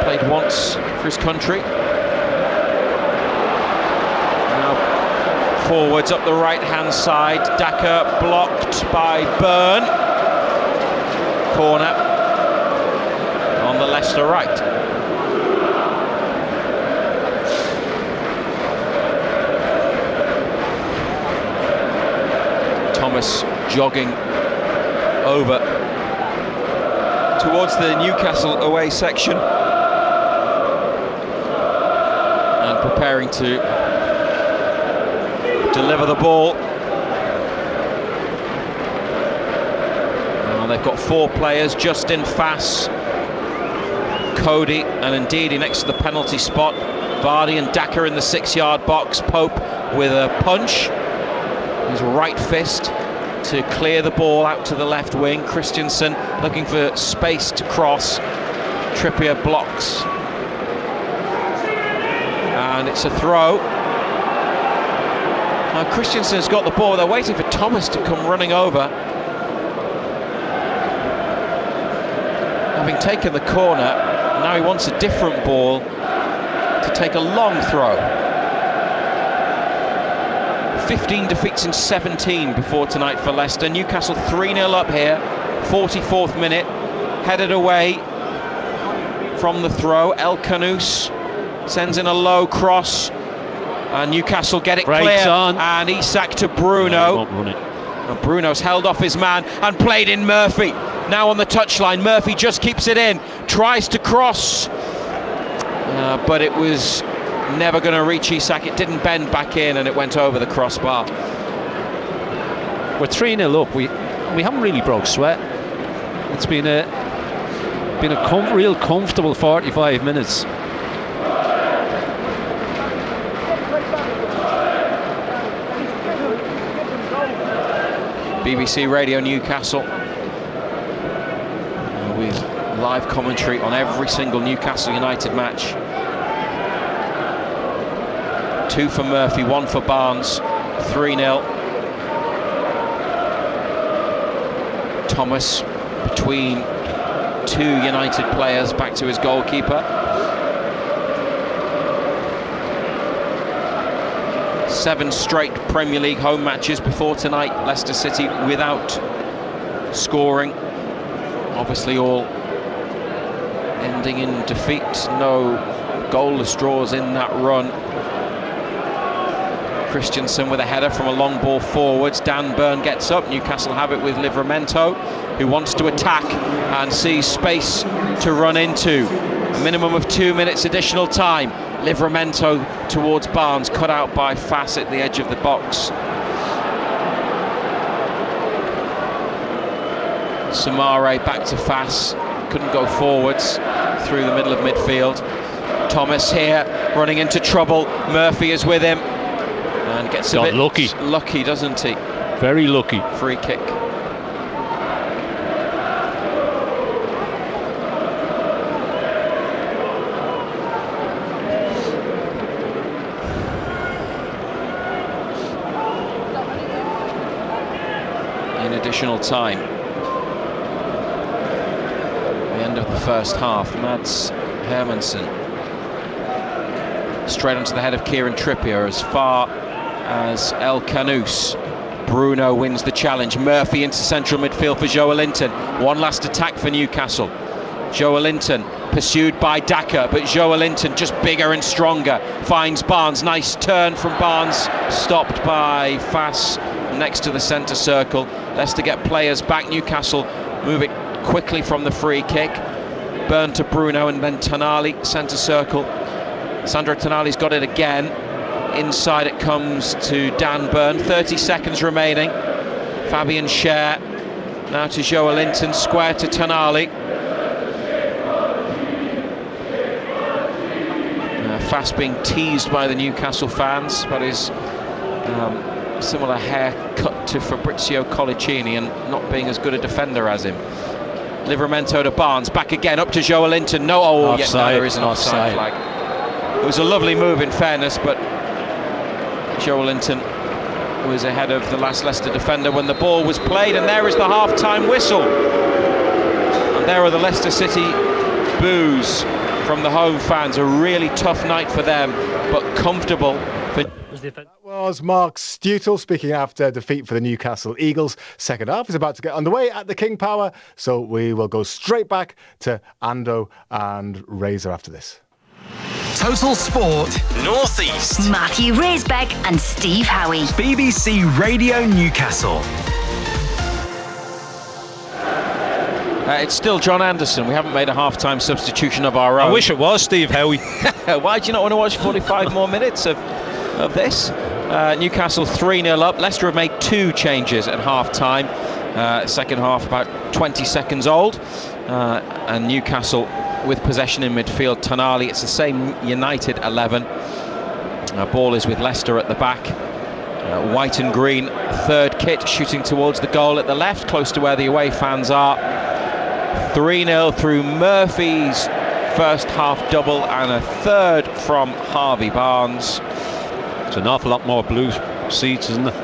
Played once for his country. Forwards up the right-hand side. Daka blocked by Byrne. Corner on the Leicester right. Thomas jogging over towards the Newcastle away section and preparing to deliver the ball. They've got four players: Justin, Fass, Cody, and indeed next to the penalty spot, Vardy and Daka in the 6-yard box. Pope with a punch, his right fist to clear the ball out to the left wing. Christensen looking for space to cross. Trippier blocks, and it's a throw. Now Christensen's got the ball. They're waiting for Thomas to come running over. Having taken the corner, now he wants a different ball to take a long throw. 15 defeats in 17 before tonight for Leicester. Newcastle 3-0 up here, 44th minute. Headed away from the throw. El Kanous sends in a low cross. And Newcastle get it clear, and Isak to Bruno. No, he won't run it. And Bruno's held off his man and played in Murphy. Now on the touchline, Murphy just keeps it in, tries to cross, but it was never going to reach Isak. It didn't bend back in, and it went over the crossbar. We're 3-0 up. We haven't really broke sweat. It's been a real comfortable 45 minutes. BBC Radio Newcastle with live commentary on every single Newcastle United match. 2 for Murphy, 1 for Barnes, 3-0. Thomas between 2 United players, back to his goalkeeper. 7 straight Premier League home matches before tonight. Leicester City without scoring. Obviously all ending in defeat. No goalless draws in that run. Christensen with a header from a long ball forwards. Dan Burn gets up. Newcastle have it with Livramento, who wants to attack and sees space to run into. A minimum of 2 minutes additional time. Livramento towards Barnes, cut out by Fass at the edge of the box. Samare back to Fass, couldn't go forwards through the middle of midfield. Thomas here running into trouble. Murphy is with him and gets a bit lucky, doesn't he? Very lucky. Free kick. In additional time, the end of the first half, Mads Hermansen straight onto the head of Kieran Trippier as far as El Canoes. Bruno wins the challenge. Murphy into central midfield for Joelinton. One last attack for Newcastle. Joelinton pursued by Daka, but Joelinton just bigger and stronger. Finds Barnes. Nice turn from Barnes. Stopped by Fass next to the centre circle. Leicester get players back. Newcastle move it quickly from the free kick. Burn to Bruno and then Tonali, centre circle. Sandro Tonali's got it again. Inside it comes to Dan Burn. 30 seconds remaining. Fabian Schär now to Joelinton, square to Tonali. Fast being teased by the Newcastle fans, but his similar haircut to Fabrizio Collicini and not being as good a defender as him. Livramento to Barnes, back again, up to Joelinton. No, yet no, there is an offside flag. It was a lovely move in fairness, but Joelinton was ahead of the last Leicester defender when the ball was played, and there is the half-time whistle. And there are the Leicester City boos from the home fans. A really tough night for them, but comfortable for... That was Mark Stutel speaking after defeat for the Newcastle Eagles. Second half is about to get underway at the King Power, so we will go straight back to Ando and Razor after this. Total Sport North East. Matthew Raisbeck and Steve Howie. BBC Radio Newcastle. It's still John Anderson. We haven't made a half-time substitution of our own. I wish it was Steve Howie. Why do you not want to watch 45 more minutes of this? Newcastle 3-0 up. Leicester have made 2 changes at half-time. Second half about 20 seconds old. And Newcastle with possession in midfield. Tonali, it's the same United 11. Ball is with Leicester at the back. White and green, third kit, shooting towards the goal at the left, close to where the away fans are. 3-0 through Murphy's first half double and a third from Harvey Barnes. It's an awful lot more blue seats, isn't it?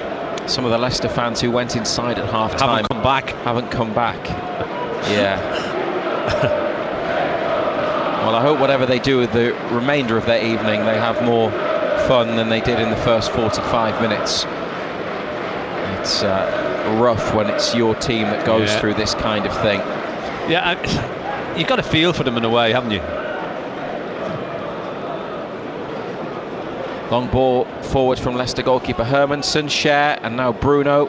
Some of the Leicester fans who went inside at half time haven't come back. Yeah. Well, I hope whatever they do with the remainder of their evening, they have more fun than they did in the first 45 minutes. It's rough when it's your team that goes through this kind of thing. Yeah, you've got a feel for them in a way, haven't you? Long ball forward from Leicester goalkeeper Hermansen. Schär, and now Bruno.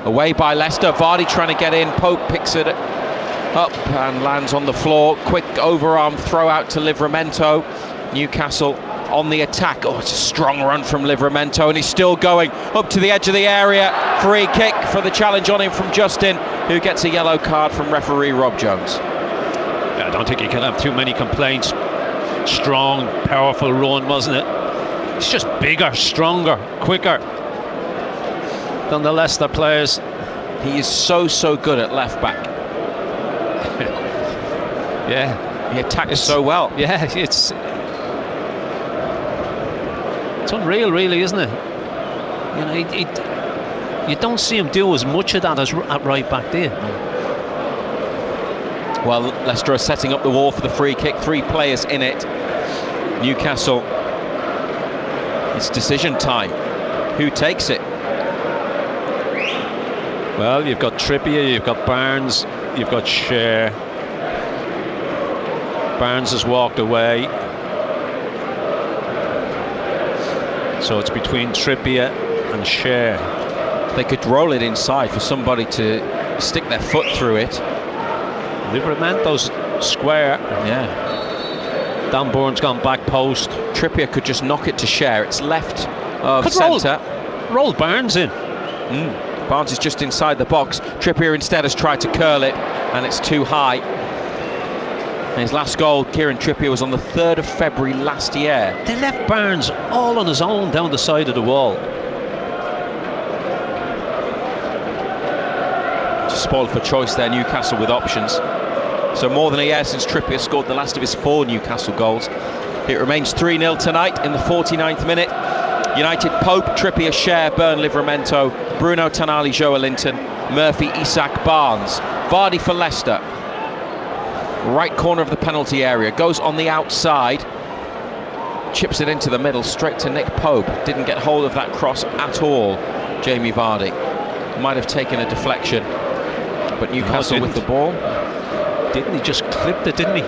Away by Leicester. Vardy trying to get in. Pope picks it up and lands on the floor. Quick overarm throw out to Livramento. Newcastle on the attack. Oh, it's a strong run from Livramento, and he's still going up to the edge of the area. Free kick for the challenge on him from Justin, who gets a yellow card from referee Rob Jones. Yeah, I don't think you can have too many complaints. Strong, powerful run, wasn't it? It's just bigger, stronger, quicker than the Leicester players. He is so good at left back. Yeah, he attacks so well. Yeah, it's unreal, really, isn't it? You know, you don't see him do as much of that as at right back there. Well, Leicester are setting up the wall for the free kick. 3 players in it. Newcastle, it's decision time. Who takes it? Well, you've got Trippier, you've got Barnes, you've got Cher. Barnes has walked away. So it's between Trippier and Cher. They could roll it inside for somebody to stick their foot through it. Livramento's square. Yeah. Dan Burns gone back post. Trippier could just knock it to Cher. It's left of centre. Roll Barnes in. Barnes is just inside the box. Trippier instead has tried to curl it, and it's too high. And his last goal, Kieran Trippier, was on the 3rd of February last year. They left Barnes all on his own down the side of the wall. Just spoiled for choice there, Newcastle with options. So more than a year since Trippier scored the last of his 4 Newcastle goals. It remains 3-0 tonight in the 49th minute. United, Pope, Trippier, Cher, Burn, Livramento, Bruno, Tonali, Joelinton, Murphy, Isak, Barnes. Vardy for Leicester. Right corner of the penalty area. Goes on the outside. Chips it into the middle, straight to Nick Pope. Didn't get hold of that cross at all, Jamie Vardy. Might have taken a deflection. But Newcastle with the ball. Didn't he? Just clipped it, didn't he?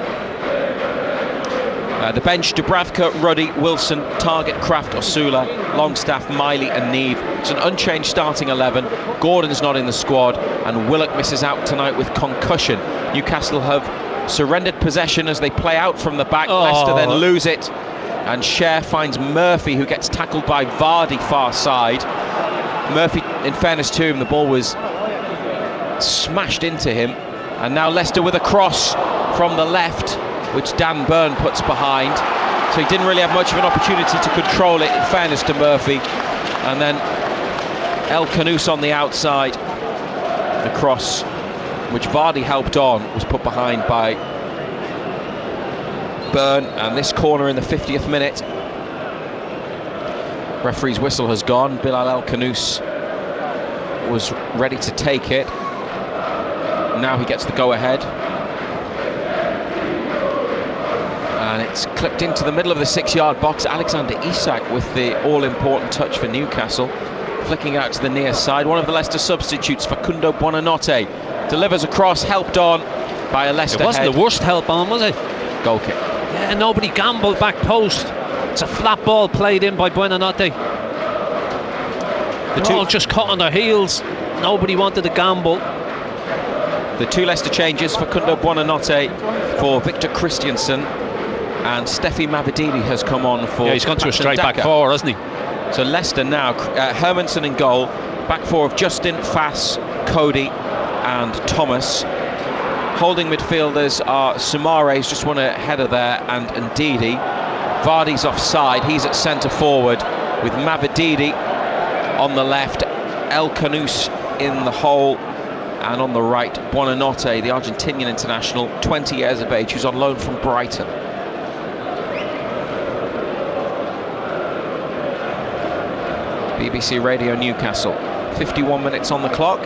The bench, Dubravka, Ruddy, Wilson, Targett, Kraft, Osula, Longstaff, Miley and Neve. It's an unchanged starting 11. Gordon's not in the squad, and Willock misses out tonight with concussion. Newcastle have surrendered possession as they play out from the back. Leicester then lose it, and Cher finds Murphy, who gets tackled by Vardy far side. Murphy, in fairness to him, the ball was smashed into him, and now Leicester with a cross from the left, which Dan Burn puts behind. So he didn't really have much of an opportunity to control it, in fairness to Murphy. And then El Khanous on the outside. The cross, which Vardy helped on, was put behind by Burn. And this corner in the 50th minute. Referee's whistle has gone. Bilal El Khanous was ready to take it. Now he gets the go-ahead. And it's clipped into the middle of the 6-yard box. Alexander Isak with the all-important touch for Newcastle. Flicking out to the near side. One of the Leicester substitutes, Facundo Buonanotte, delivers a cross, helped on by a Leicester head. It wasn't the worst help on, was it? Goal kick. Yeah, nobody gambled back post. It's a flat ball played in by Buonanotte. They're all just caught on their heels. Nobody wanted to gamble. The 2 Leicester changes, Facundo Buonanotte for Victor Christiansen, and Steffi Mavididi has come on for... Yeah, he's gone to a straight Daka. back 4, hasn't he? So Leicester now, Hermansen in goal, back 4 of Justin, Fass, Cody and Thomas. Holding midfielders are Soumare's just won a header there, and Ndidi. Vardy's offside, he's at centre forward with Mavididi on the left, El Khanous in the hole, and on the right, Buonanotte, the Argentinian international, 20 years of age, who's on loan from Brighton. BBC Radio Newcastle, 51 minutes on the clock,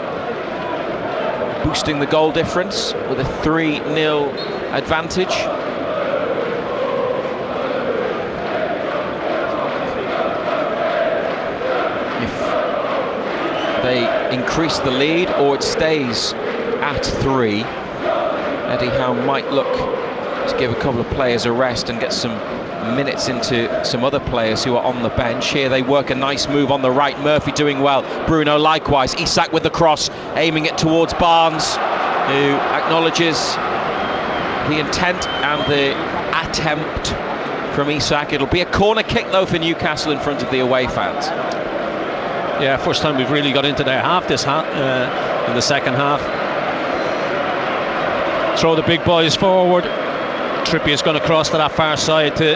boosting the goal difference with a 3-0 advantage. If they increase the lead or it stays at 3, Eddie Howe might look to give a couple of players a rest and get some minutes into some other players who are on the bench. Here they work a nice move on the right. Murphy doing well, Bruno likewise. Isak with the cross, aiming it towards Barnes, who acknowledges the intent and the attempt from Isak. It'll be a corner kick though for Newcastle in front of the away fans. Yeah, first time we've really got into their half this half, in the second half. Throw the big boys forward. Trippier's going to cross to that far side to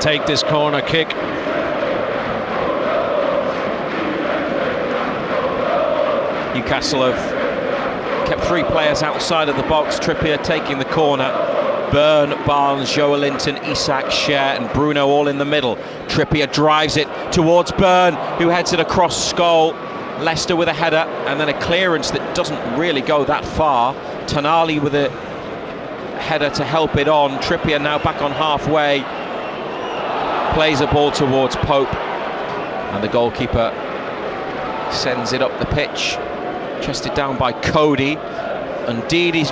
take this corner kick. Newcastle have kept 3 players outside of the box. Trippier taking the corner. Burn, Barnes, Joelinton, Isak, Cher and Bruno all in the middle. Trippier drives it towards Burn, who heads it across goal. Leicester with a header and then a clearance that doesn't really go that far. Tonali with a header to help it on. Trippier now back on halfway, plays a ball towards Pope, and the goalkeeper sends it up the pitch Chested down by Cody. Indeed, he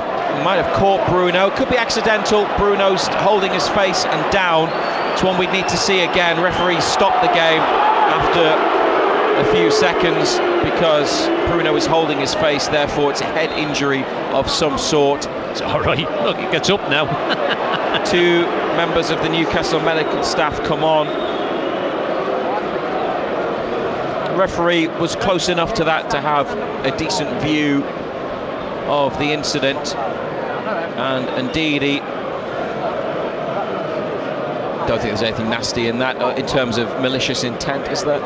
might have caught Bruno. Could be accidental. Bruno's holding his face and down. It's one we'd need to see again. Referee stopped the game after a few seconds because Bruno is holding his face. Therefore, it's a head injury of some sort. It's all right. Look, he gets up now. 2 members of the Newcastle medical staff come on. The referee was close enough to that to have a decent view of the incident, and indeed he don't think there's anything nasty in that in terms of malicious intent, is there?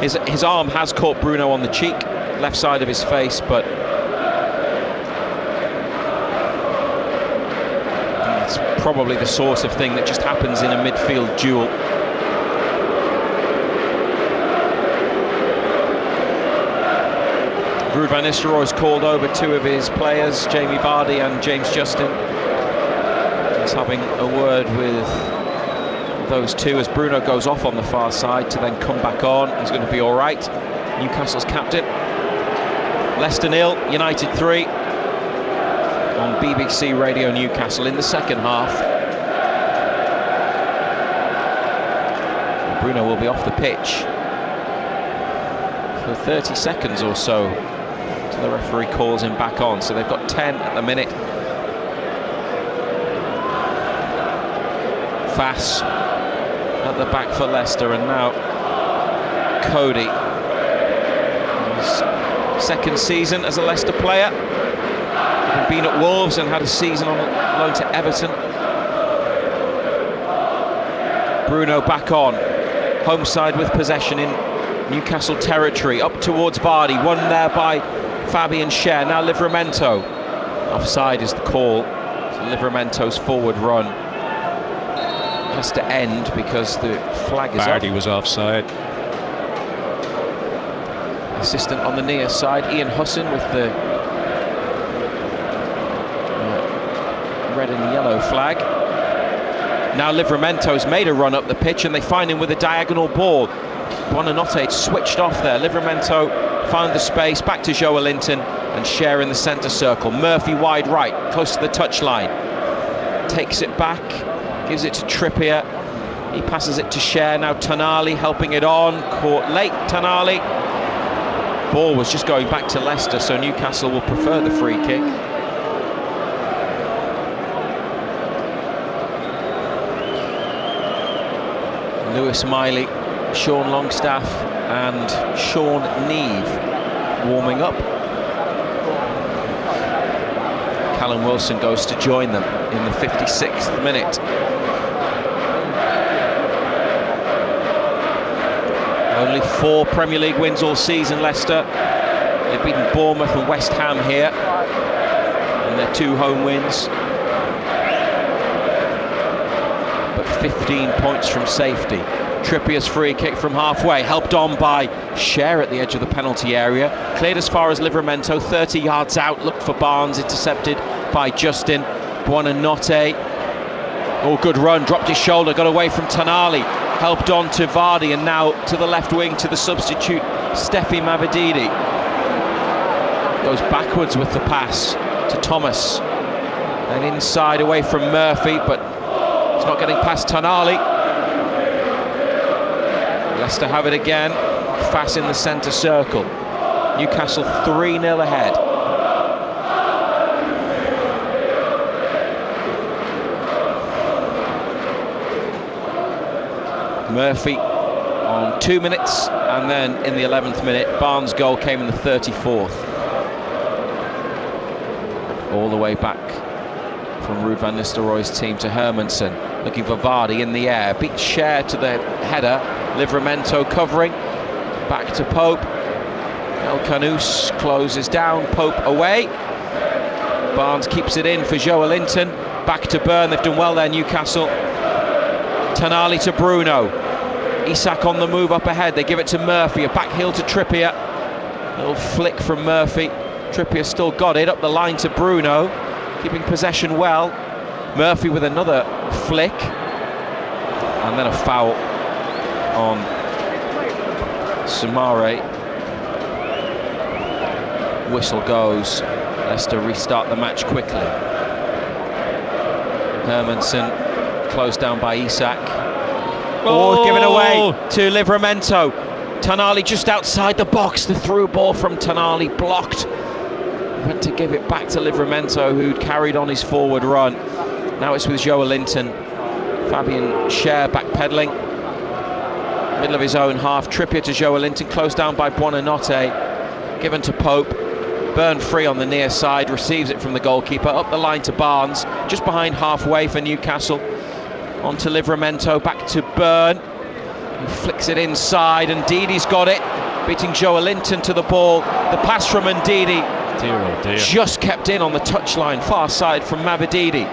His arm has caught Bruno on the cheek, left side of his face, but it's probably the sort of thing that just happens in a midfield duel. Ruud van Nistelrooy's called over 2 of his players, Jamie Vardy and James Justin. He's having a word with those 2 as Bruno goes off on the far side to then come back on. He's going to be all right. Newcastle's captain. Leicester 0, United 3 on BBC Radio Newcastle in the second half. Bruno will be off the pitch for 30 seconds or so. The referee calls him back on, so they've got 10 at the minute. Fass at the back for Leicester, and now Cody. His second season as a Leicester player. Having been at Wolves and had a season on loan to Everton. Bruno back on. Home side with possession in Newcastle territory. Up towards Vardy. Won there by Fabian Schär. Now Livramento. Offside is the call. So Livramento's forward run has to end because the flag is Vardy up. was offside. Assistant on the near side, Ian Husson, with the red and yellow flag. Now Livramento's made a run up the pitch and they find him with a diagonal ball. Buonanotte switched off there. Livramento found the space, back to Joelinton, and Schär in the centre circle. Murphy wide right, close to the touchline. Takes it back, gives it to Trippier. He passes it to Schär. Now Tonali helping it on. Caught late, Tonali. Ball was just going back to Leicester, so Newcastle will prefer the free kick. Lewis Miley, Sean Longstaff and Sean Neve warming up. Callum Wilson goes to join them in the 56th minute. Only 4 Premier League wins all season, Leicester. They've beaten Bournemouth and West Ham here in their 2 home wins. But 15 points from safety. Trippier's free kick from halfway, helped on by Schär at the edge of the penalty area. Cleared as far as Livramento, 30 yards out, looked for Barnes, intercepted by Justin. Buonanotte. Oh, good run, dropped his shoulder, got away from Tonali. Helped on to Vardy, and now to the left wing to the substitute, Steffi Mavididi. Goes backwards with the pass to Thomas. And inside away from Murphy, but it's not getting past Tonali. Leicester have it again. Fass in the centre circle. Newcastle 3-0 ahead. Murphy on 2 minutes, and then in the 11th minute, Barnes' goal came in the 34th. All the way back from Ruud van Nistelrooy's team to Hermansen, looking for Vardy in the air. Beats Schär to the header. Livramento covering. Back to Pope. El Canous closes down. Pope away. Barnes keeps it in for Joelinton. Back to Burn. They've done well there, Newcastle. Tonali to Bruno. Isak on the move up ahead. They give it to Murphy. A back heel to Trippier. Little flick from Murphy. Trippier still got it. Up the line to Bruno. Keeping possession well. Murphy with another flick. And then a foul on Sumare. whistle goes, Leicester restart the match quickly. Hermansen closed down by Isak. Oh, given away to Livramento. Tonali just outside the box. The through ball from Tonali blocked. Went to give it back to Livramento, who'd carried on his forward run. Now it's with Joelinton. Fabian Schär backpedaling. Middle of his own half. Trippier to Joelinton, closed down by Buonanotte. Given to Pope. Burn free on the near side, receives it from the goalkeeper. Up the line to Barnes, just behind halfway for Newcastle. On to Livramento, back to Burn. He flicks it inside, and Ndidi's got it. Beating Joelinton to the ball. The pass from Ndidi. Dear, oh dear. Just kept in on the touchline, far side from Mavididi.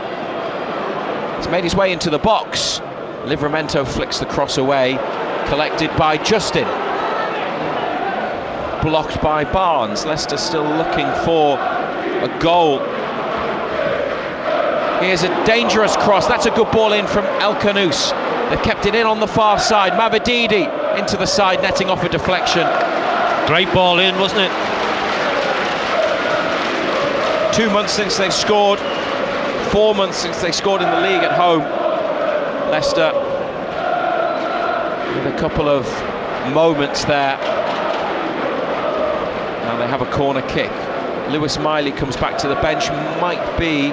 He's made his way into the box. Livramento flicks the cross away, collected by Justin. Blocked by Barnes. Leicester still looking for a goal. Here's a dangerous cross. That's a good ball in from El Khanous. They've kept it in on the far side. Mavididi into the side, netting off a deflection. Great ball in, wasn't it? 2 months since they scored. 4 months since they scored in the league at home. Leicester with a couple of moments there. Now they have a corner kick. Lewis Miley comes back to the bench. Might be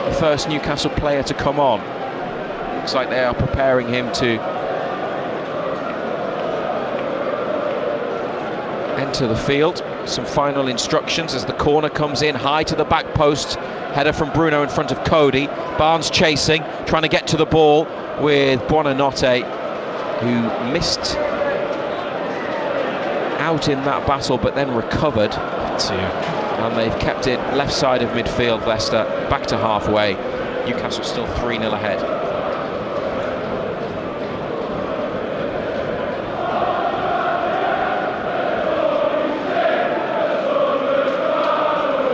the first Newcastle player to come on. Looks like they are preparing him to enter the field. Some final instructions as the corner comes in high to the back post. Header from Bruno in front of Cody. Barnes chasing, trying to get to the ball with Buonanotte, who missed out in that battle but then recovered. And they've kept it left side of midfield. Leicester back to halfway. Newcastle still 3-0 ahead.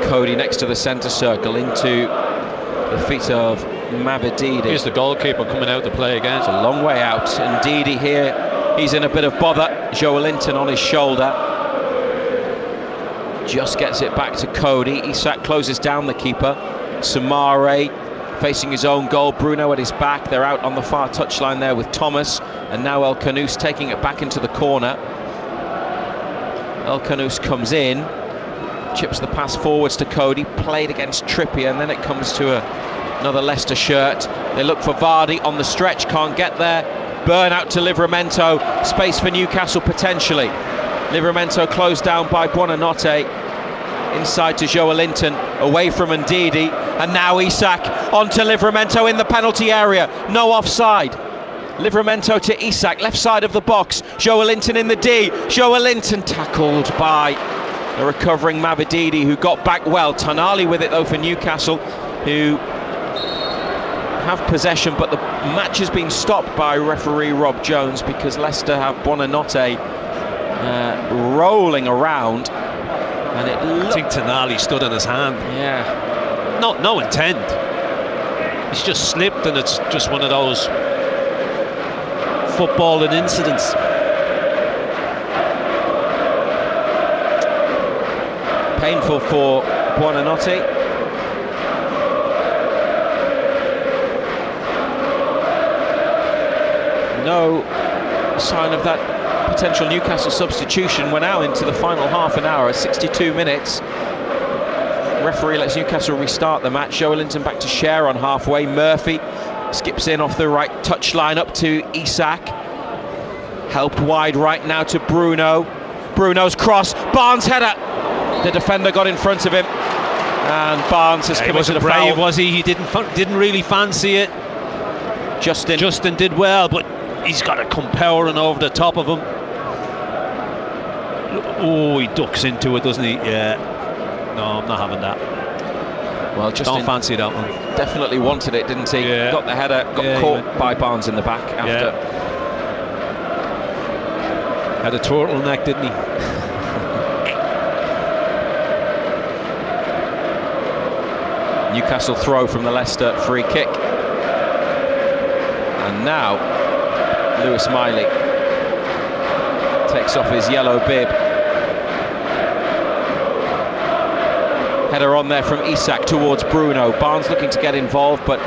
Cody next to the centre circle into the feet of Mavididi. Here's the goalkeeper coming out to play again. It's a long way out. And Ndidi here, he's in a bit of bother. Joelinton on his shoulder. Just gets it back to Cody. Isak closes down the keeper. Samare facing his own goal. Bruno at his back. They're out on the far touchline there with Thomas. And now El Khanous taking it back into the corner. El Khanous comes in. Chips the pass forwards to Cody, played against Trippier, and then it comes to another Leicester shirt. They look for Vardy on the stretch, can't get there. Burn out to Livramento, space for Newcastle potentially. Livramento closed down by Buonanotte, inside to Joelinton, away from Ndidi, and now Isak onto Livramento in the penalty area, no offside. Livramento to Isak, left side of the box, Joelinton in the D, Joelinton tackled by the recovering Mavididi, who got back well. Tonali with it though for Newcastle, who have possession, but the match has been stopped by referee Rob Jones because Leicester have Buonanotte rolling around, and it I think Tonali stood on his hand. Yeah. No intent. It's just slipped, and it's just one of those footballing incidents. Painful for Buonanotte. No sign of that potential Newcastle substitution. We're now into the final half an hour, 62 minutes. Referee lets Newcastle restart the match. Joelinton back to Schär on halfway. Murphy skips in off the right touchline up to Isak. Helped wide right now to Bruno. Bruno's cross. Barnes header. The defender got in front of him, and Barnes has committed a foul. Brave, was he? He didn't really fancy it. Justin did well, but he's got to come powering over the top of him. Oh, he ducks into it, doesn't he? Yeah. No, I'm not having that. Well, Justin don't fancy that one. Definitely wanted it, didn't he? Yeah. Got the header, got caught by Barnes in the back after. Yeah. Had a turtleneck, didn't he? Newcastle throw from the Leicester free kick. And now Lewis Miley takes off his yellow bib. Header on there from Isak towards Bruno. Barnes looking to get involved, but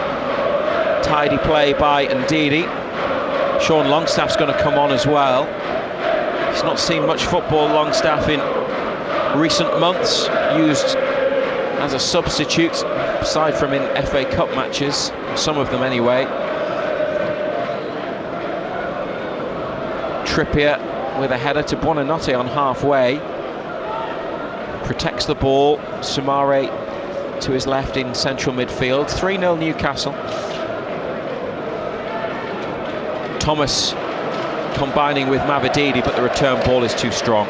tidy play by Ndidi. Sean Longstaff's going to come on as well. He's not seen much football, Longstaff, in recent months. Used as a substitute, aside from in FA Cup matches, some of them anyway. Trippier with a header to Buonanotte on halfway. Protects the ball. Sumare to his left in central midfield. 3-0 Newcastle. Thomas combining with Mavididi, but the return ball is too strong.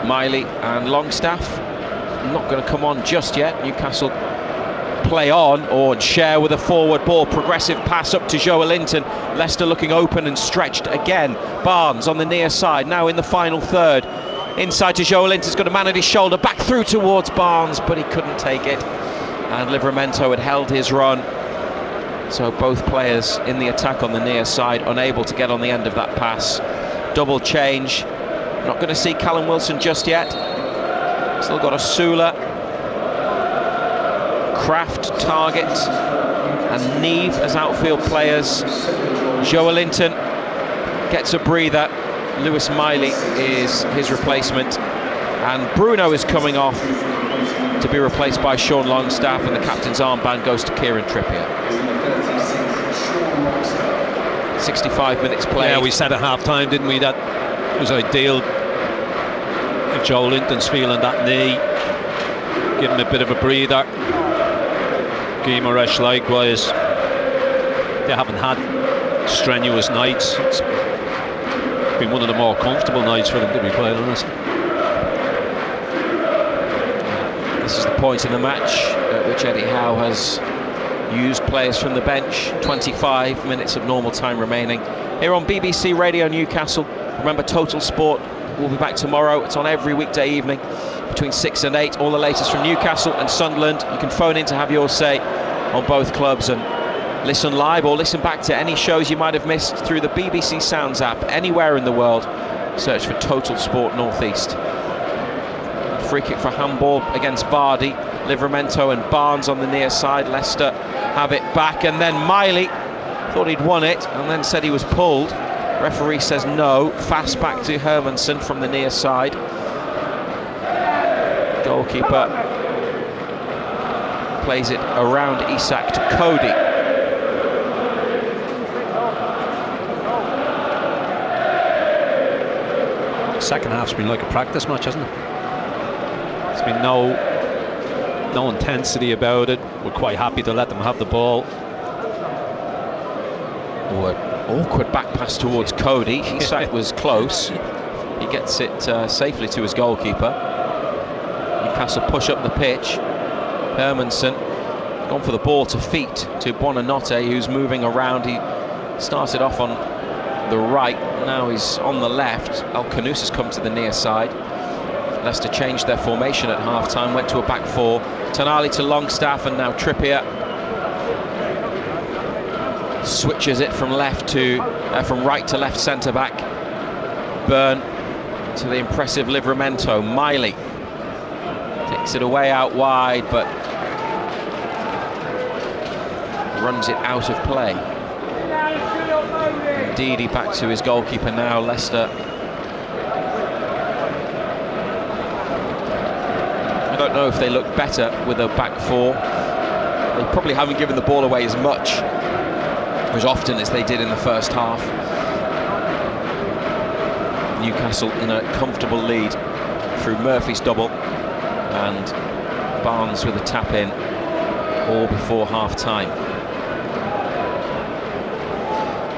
Miley and Longstaff not going to come on just yet. Newcastle play on, or share with a forward ball. Progressive pass up to Joelinton. Leicester looking open and stretched again. Barnes on the near side, now in the final third. Inside to Joelinton's got a man at his shoulder, back through towards Barnes, but he couldn't take it. And Livramento had held his run. So both players in the attack on the near side, unable to get on the end of that pass. Double change. Not going to see Callum Wilson just yet. Still got Asula, Kraft, Target and Neve as outfield players. Joelinton gets a breather. Lewis Miley is his replacement, and Bruno is coming off to be replaced by Sean Longstaff, and the captain's armband goes to Kieran Trippier. 65 minutes played. Yeah, we said at half-time, didn't we, that it was ideal if Joelinton's feeling that knee, give him a bit of a breather. Guimaraes likewise. They haven't had strenuous nights. It's been one of the more comfortable nights for them, to be quite honest. This is the point in the match at which Eddie Howe has used players from the bench. 25 minutes of normal time remaining here on BBC Radio Newcastle. Remember, Total Sport will be back tomorrow. It's on every weekday evening between 6 and 8. All the latest from Newcastle and Sunderland. You can phone in to have your say on both clubs and listen live or listen back to any shows you might have missed through the BBC Sounds app anywhere in the world. Search for Total Sport Northeast. Free kick for handball against Vardy. Livramento and Barnes on the near side. Leicester have it back, and then Miley thought he'd won it and then said he was pulled. Referee says no. Fast back to Hermansen from the near side. Goalkeeper plays it around Isak to Cody. Second half's been like a practice match, hasn't it? There's been no intensity about it. We're quite happy to let them have the ball. Oh, an awkward back pass towards Cody. Isak was close. He gets it safely to his goalkeeper. Newcastle push up the pitch. Hermansen gone for the ball to feet to Buonanotte, who's moving around. He started off on the right, now he's on the left. Al-Khanous has come to the near side. Leicester changed their formation at half-time, went to a back four. Tonali to Longstaff, and now Trippier switches it from right to left centre-back. Byrne to the impressive Livramento. Miley takes it away out wide, but runs it out of play. Ndidi back to his goalkeeper now. Leicester, I don't know if they look better with a back four. They probably haven't given the ball away as much, as often as they did in the first half. Newcastle in a comfortable lead through Murphy's double and Barnes with a tap in, all before half-time.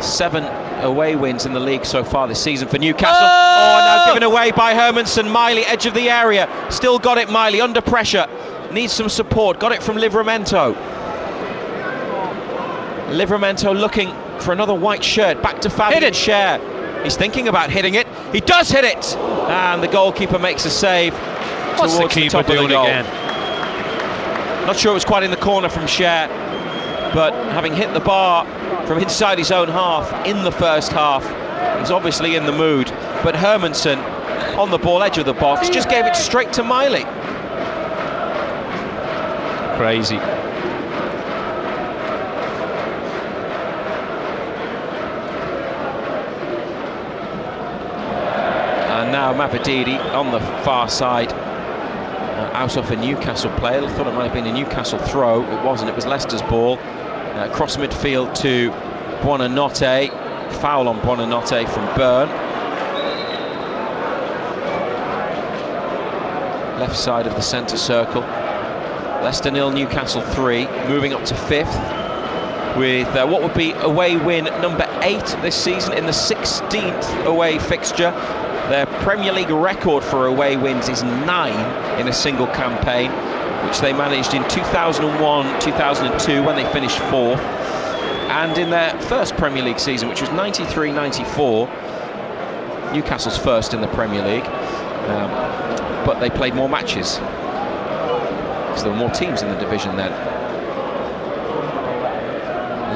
7 away wins in the league so far this season for Newcastle. Oh, now given away by Hermansen. Miley, edge of the area, still got it. Miley under pressure, needs some support, got it from Livramento. Livramento looking for another white shirt, back to Fabian Schär. He's thinking about hitting it. He does hit it, and the goalkeeper makes a save. What's the keeper doing again? Not sure it was quite in the corner from Schär, but having hit the bar from inside his own half in the first half, He's obviously in the mood, but Hermansen on the ball, edge of the box, just gave it straight to Miley. Crazy. And now Mabadidi on the far side, out of a Newcastle player. I thought it might have been a Newcastle throw. It wasn't, it was Leicester's ball. Cross midfield to Buonanotte. Foul on Buonanotte from Byrne. Left side of the centre circle. Leicester 0, Newcastle 3, moving up to 5th with what would be away win number 8 this season in the 16th away fixture. Their Premier League record for away wins is 9 in a single campaign, which they managed in 2001-2002 when they finished 4th, and in their first Premier League season, which was 93-94, Newcastle's first in the Premier League, but they played more matches because there were more teams in the division then.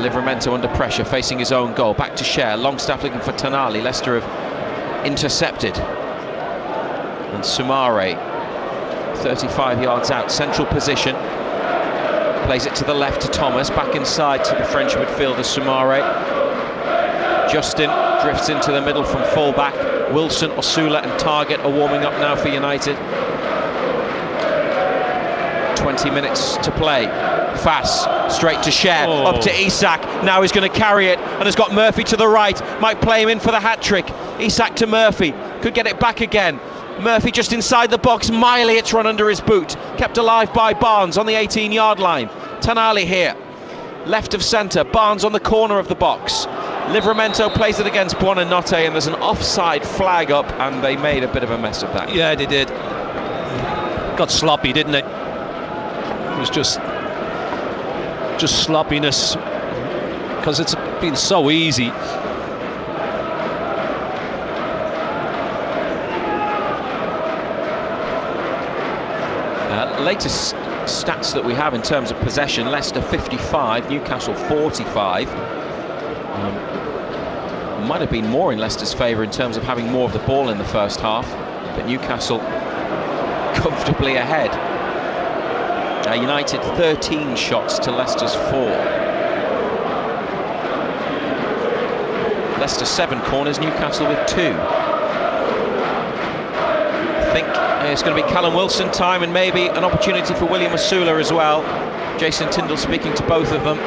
Livramento under pressure, facing his own goal, back to Cher, Longstaff looking for Tonali. Leicester have intercepted, and Soumare 35 yards out, central position, plays it to the left to Thomas, back inside to the French midfielder Soumare. Justin drifts into the middle from full-back. Wilson, Osula and Targett are warming up now for United. 20 minutes to play. Fass straight to Cher, up to Isak. Now he's going to carry it and has got Murphy to the right. Might play him in for the hat-trick. Isak to Murphy, could get it back again. Murphy just inside the box. Miley, it's run under his boot. Kept alive by Barnes on the 18-yard line. Tonali here, left of centre. Barnes on the corner of the box. Livramento plays it against Buonanotte, and there's an offside flag up, and they made a bit of a mess of that. Yeah, they did. Got sloppy, didn't it? It was just sloppiness, because it's been so easy. Latest stats that we have in terms of possession: Leicester 55, Newcastle 45. Might have been more in Leicester's favour in terms of having more of the ball in the first half, but Newcastle comfortably ahead. United 13 shots to Leicester's 4. Leicester 7 corners, Newcastle with 2. I think it's going to be Callum Wilson time, and maybe an opportunity for William Osula as well. Jason Tyndall speaking to both of them.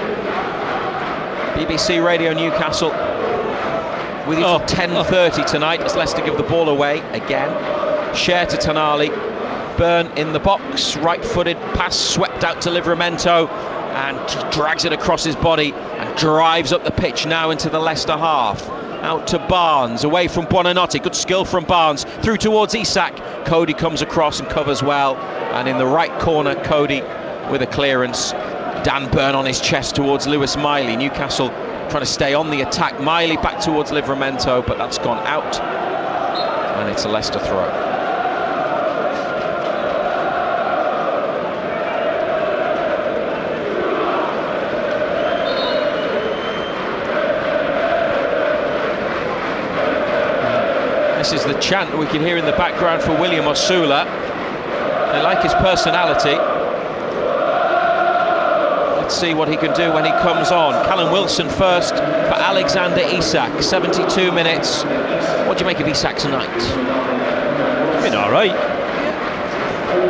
BBC Radio Newcastle with you till 10:30 tonight as Leicester give the ball away again. Cher to Tonali. Byrne in the box, right-footed pass swept out to Livramento, and he drags it across his body and drives up the pitch now into the Leicester half. Out to Barnes, away from Buonanotte. Good skill from Barnes, through towards Isak. Cody comes across and covers well, and in the right corner, Cody with a clearance. Dan Byrne on his chest towards Lewis Miley. Newcastle trying to stay on the attack. Miley back towards Livramento, but that's gone out, and it's a Leicester throw. This is the chant we can hear in the background for William Osula. They like his personality. Let's see what he can do when he comes on. Callum Wilson first for Alexander Isak. 72 minutes. What do you make of Isak tonight? Been all right.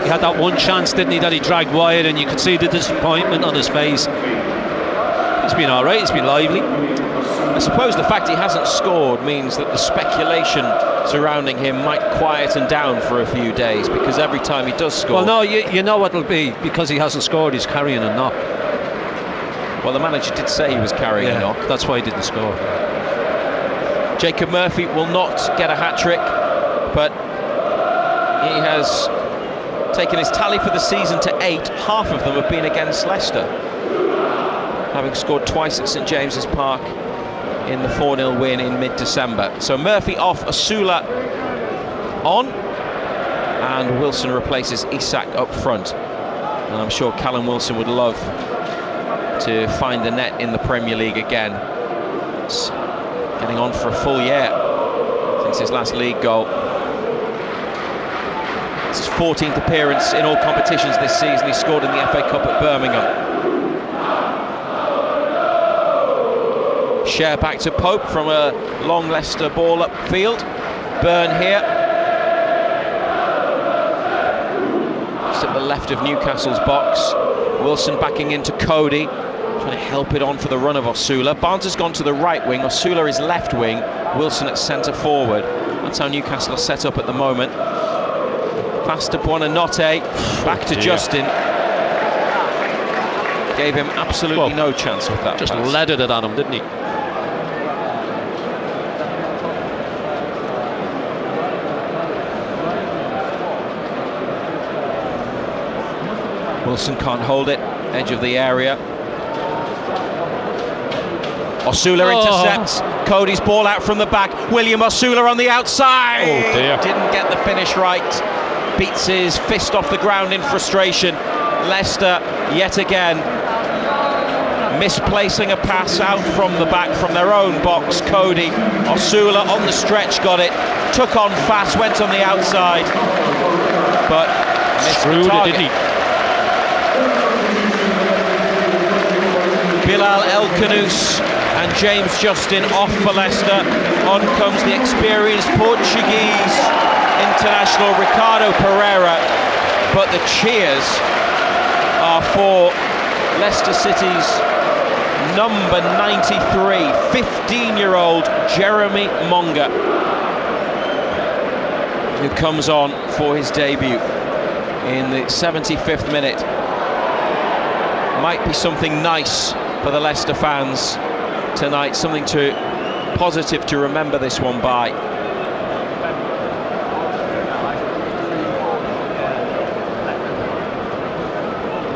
He had that one chance, didn't he, that he dragged wide, and you could see the disappointment on his face. He's been all right. He's been lively. I suppose the fact he hasn't scored means that the speculation surrounding him might quieten down for a few days, because every time he does score... Well, no, you know what it'll be, because he hasn't scored, he's carrying a knock. Well, the manager did say he was carrying a knock. That's why he didn't score. Jacob Murphy will not get a hat-trick, but he has taken his tally for the season to 8. Half of them have been against Leicester, having scored twice at St James's Park in the 4-0 win in mid-December. So Murphy off, Osula on, and Wilson replaces Isak up front. And I'm sure Callum Wilson would love to find the net in the Premier League again. It's getting on for a full year since his last league goal. It's his 14th appearance in all competitions this season. He scored in the FA Cup at Birmingham. Share back to Pope from a long Leicester ball upfield. Byrne here, just at the left of Newcastle's box. Wilson backing into Cody, trying to help it on for the run of Osula. Barnes has gone to the right wing, Osula is left wing, Wilson at centre forward. That's how Newcastle are set up at the moment. Pass to Buonanotte, back to Justin. Gave him absolutely no chance with that just pass. leaded it on him, didn't he? Wilson can't hold it, edge of the area. Osula intercepts, Cody's ball out from the back. William Osula on the outside. Oh dear. Didn't get the finish right. Beats his fist off the ground in frustration. Leicester, yet again, misplacing a pass out from the back, from their own box. Cody, Osula on the stretch, got it. Took on fast, went on the outside. But missed the target. Didn't he? Bilal El Khanous and James Justin off for Leicester. On comes the experienced Portuguese international Ricardo Pereira, but the cheers are for Leicester City's number 93, 15-year-old Jeremy Monga, who comes on for his debut in the 75th minute. Might be something nice for the Leicester fans tonight, something positive to remember this one by.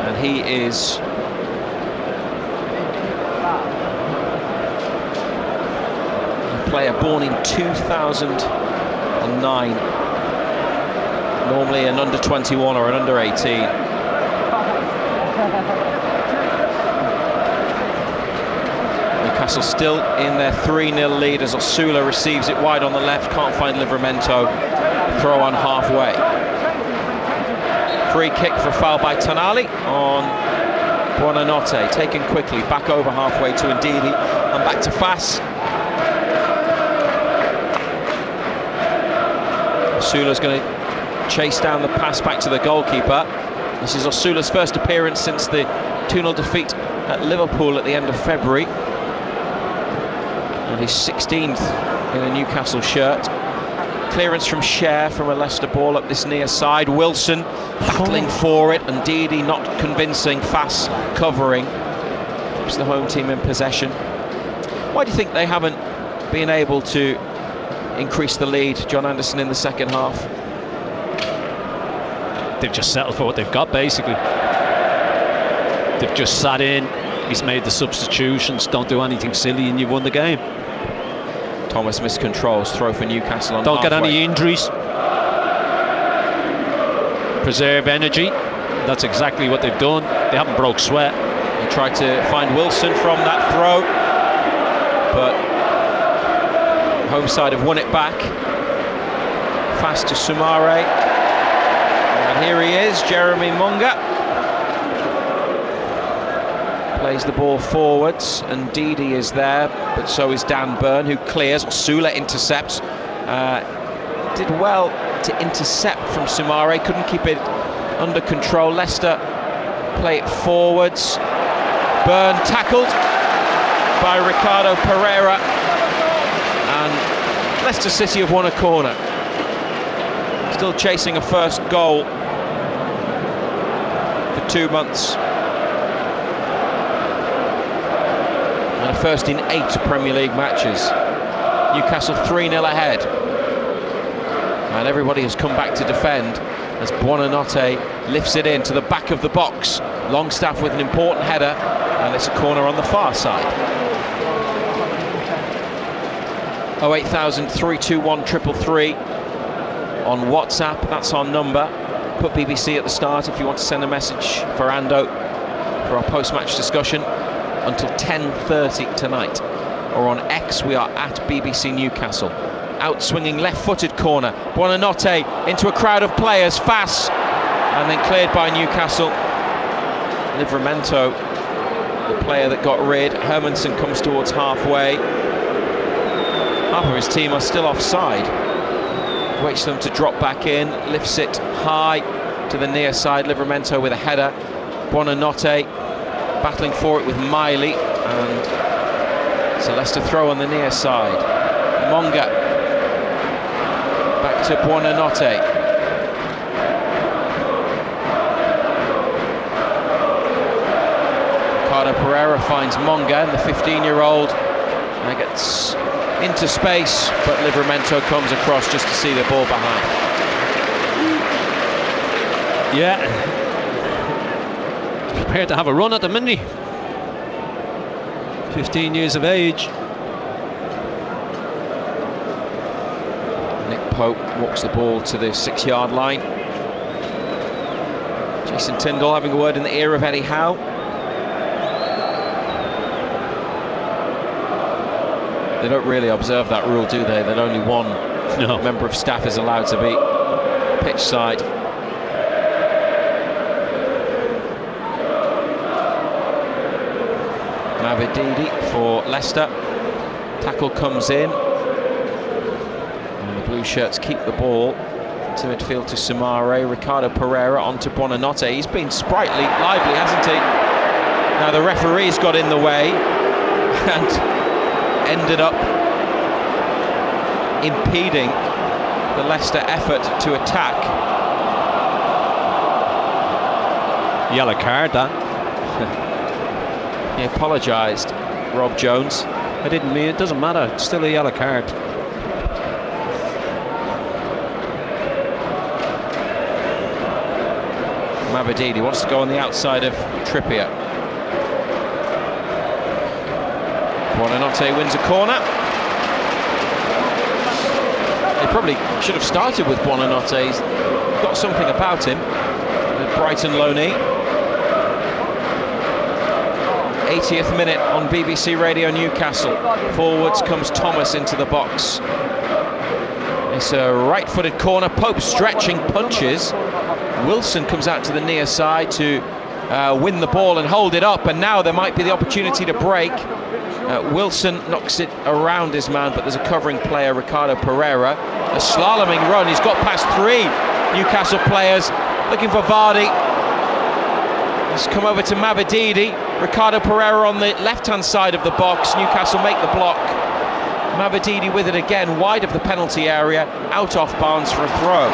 And he is a player born in 2009, normally an under 21 or an under 18. Newcastle still in their 3-0 lead as Osula receives it wide on the left, can't find Livramento, throw on halfway. Free kick for foul by Tonali on Buonanotte, taken quickly, back over halfway to Ndidi and back to Fass. Osula's going to chase down the pass back to the goalkeeper. This is Osula's first appearance since the 2-0 defeat at Liverpool at the end of February. And his 16th in a Newcastle shirt. Clearance from Cher from a Leicester ball up this near side. Wilson battling for it, and Ndidi not convincing. Fass covering. Keeps the home team in possession. Why do you think they haven't been able to increase the lead, John Anderson, in the second half? They've just settled for what they've got, basically. They've just sat in, he's made the substitutions, don't do anything silly and you've won the game. Thomas miscontrols, throw for Newcastle on Don't halfway. get any injuries. Preserve energy. That's exactly what they've done. They haven't broke sweat. They tried to find Wilson from that throw, but home side have won it back. Fast to Sumare. And here he is, Jeremy Monga. Plays the ball forwards, and Ndidi is there, but so is Dan Byrne, who clears. Osula intercepts. Did well to intercept from Sumare, couldn't keep it under control. Leicester play it forwards. Byrne tackled by Ricardo Pereira, and Leicester City have won a corner. Still chasing a first goal for 2 months. And a first in 8 Premier League matches. Newcastle 3-0 ahead. And everybody has come back to defend as Buonanotte lifts it in to the back of the box. Longstaff with an important header, and it's a corner on the far side. 08000 321 333 on WhatsApp, that's our number. Put BBC at the start if you want to send a message for Ando for our post-match discussion until 10:30 tonight. or on X we are at BBC Newcastle. Outswinging left-footed corner, Buonanotte into a crowd of players, fast, and then cleared by Newcastle. Livramento, the player that got rid. Hermansen comes towards halfway. Half of his team are still offside. Waits for them to drop back in, lifts it high to the near side. Livramento with a header. Buonanotte battling for it with Miley, and it's a Leicester throw on the near side. Monga back to Buonanotte. Ricardo Pereira finds Monga, and the 15-year-old gets into space, but Livramento comes across just to see the ball behind. Yeah, prepared to have a run at the minute. 15 years of age. Nick Pope walks the ball to the 6-yard line. Jason Tindall having a word in the ear of Eddie Howe. They don't really observe that rule, do they? That only one member of staff is allowed to be pitch side. Mavididi for Leicester. Tackle comes in. And the blue shirts keep the ball. To midfield to Samare. Ricardo Pereira onto Buonanotte. He's been sprightly, lively, hasn't he? Now the referee's got in the way and ended up impeding the Leicester effort to attack. Yellow card, that. He apologised, Rob Jones. I didn't mean it, doesn't matter, it's still a yellow card. Mavididi wants to go on the outside of Trippier. Buonanotte wins a corner. They probably should have started with Buonanotte. He's got something about him. The Brighton loanee. 80th minute on BBC Radio Newcastle. Forwards comes Thomas into the box. It's a right-footed corner. Pope stretching, punches. Wilson comes out to the near side to win the ball and hold it up, and now there might be the opportunity to break. Wilson knocks it around his man, but there's a covering player, Ricardo Pereira. A slaloming run. He's got past 3 Newcastle players looking for Vardy. He's come over to Mavididi. Ricardo Pereira on the left-hand side of the box. Newcastle make the block. Mavididi with it again, wide of the penalty area, out off bounds for a throw.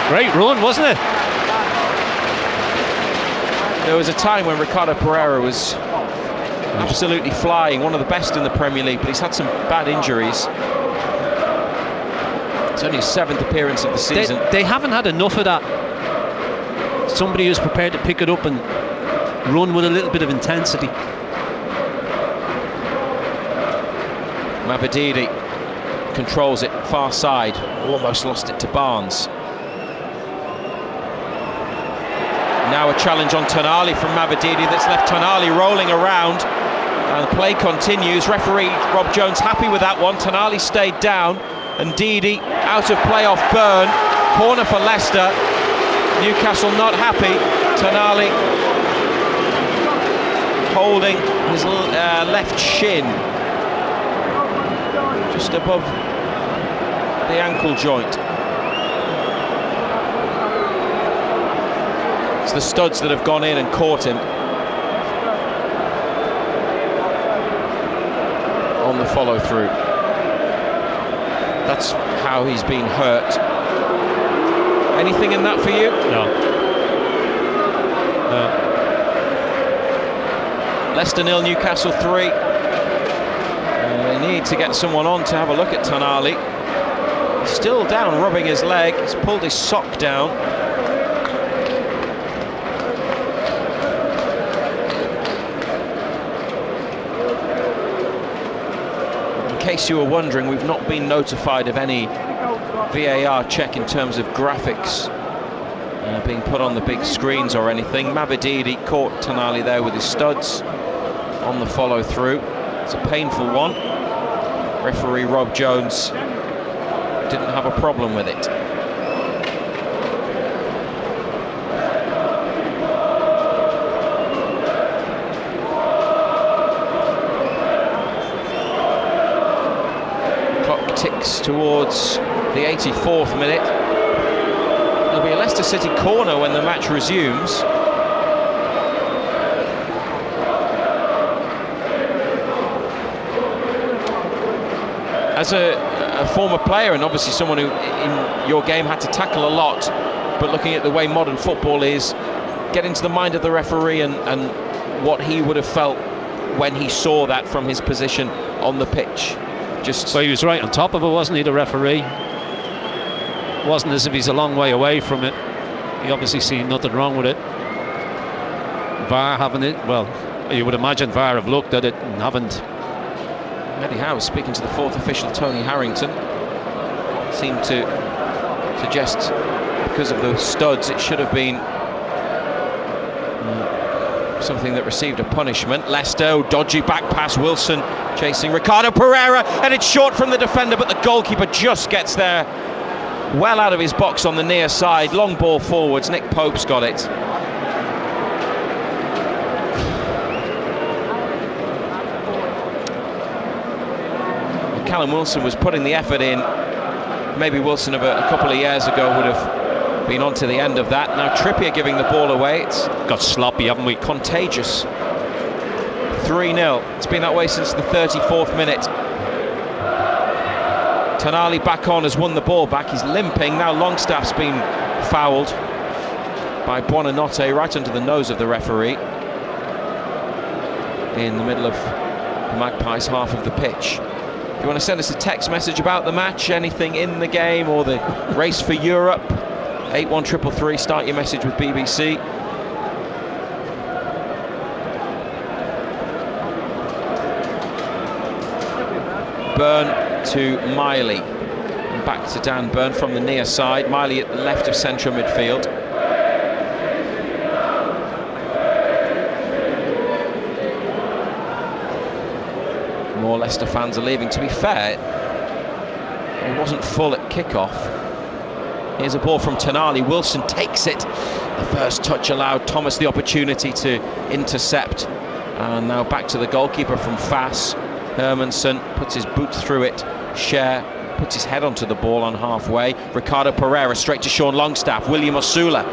Great run, wasn't it? There was a time when Ricardo Pereira was absolutely flying, one of the best in the Premier League, but he's had some bad injuries. It's only his 7th appearance of the season. They haven't had enough of that. Somebody who's prepared to pick it up and run with a little bit of intensity. Mavididi controls it far side, almost lost it to Barnes. Now a challenge on Tonali from Mavididi that's left Tonali rolling around, and the play continues. Referee Rob Jones happy with that one. Tonali stayed down, and Didi out of play off Byrne. Corner for Leicester. Newcastle not happy. Tonali holding his left shin just above the ankle joint. It's the studs that have gone in and caught him on the follow through. That's how he's been hurt. Anything in that for you? No. Leicester 0, Newcastle 3. They need to get someone on to have a look at Tonali. He's still down, rubbing his leg. He's pulled his sock down. In case you were wondering, we've not been notified of any VAR check in terms of graphics being put on the big screens or anything. Mavididi caught Tonali there with his studs on the follow through. It's a painful one. Referee Rob Jones didn't have a problem with it. Clock ticks towards the 84th minute. There'll be a Leicester City corner when the match resumes. As a former player, and obviously someone who in your game had to tackle a lot, but looking at the way modern football is, get into the mind of the referee and what he would have felt when he saw that from his position on the pitch. Well, he was right on top of it, wasn't he, the referee? It wasn't as if he's a long way away from it. He obviously seen nothing wrong with it. VAR having it, well, you would imagine VAR have looked at it and haven't. Eddie Howe speaking to the fourth official, Tony Harrington, seemed to suggest because of the studs it should have been something that received a punishment. Leicester, dodgy back pass, Wilson chasing Ricardo Pereira, and it's short from the defender, but the goalkeeper just gets there well out of his box on the near side. Long ball forwards, Nick Pope's got it. Callum Wilson was putting the effort in. Maybe Wilson of a couple of years ago would have been on to the end of that. Now Trippier giving the ball away. It's got sloppy, haven't we? Contagious. 3-0. It's been that way since the 34th minute. Tonali back on, has won the ball back. He's limping. Now Longstaff's been fouled by Buonanotte right under the nose of the referee in the middle of the Magpies' half of the pitch. If you want to send us a text message about the match, anything in the game or the race for Europe, 81333, start your message with BBC. Byrne to Miley, and back to Dan Byrne from the near side. Miley at the left of central midfield. More Leicester fans are leaving. To be fair, it wasn't full at kickoff. Here's a ball from Tonali. Wilson takes it. The first touch allowed Thomas the opportunity to intercept. And now back to the goalkeeper from Fass. Hermansen puts his boot through it. Scher puts his head onto the ball on halfway. Ricardo Pereira straight to Sean Longstaff. William Osula.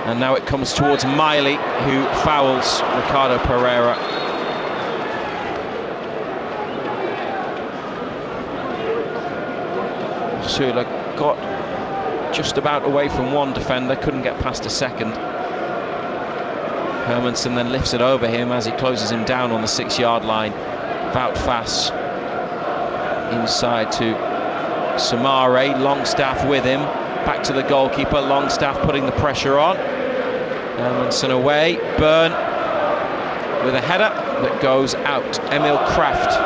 And now it comes towards Miley, who fouls Ricardo Pereira. Osula got just about away from one defender, couldn't get past a second. Hermansen then lifts it over him as he closes him down on the 6-yard line. Wout Fass inside to Samare, Longstaff with him, back to the goalkeeper, Longstaff putting the pressure on. Hermansen away, Byrne with a header that goes out. Emil Kraft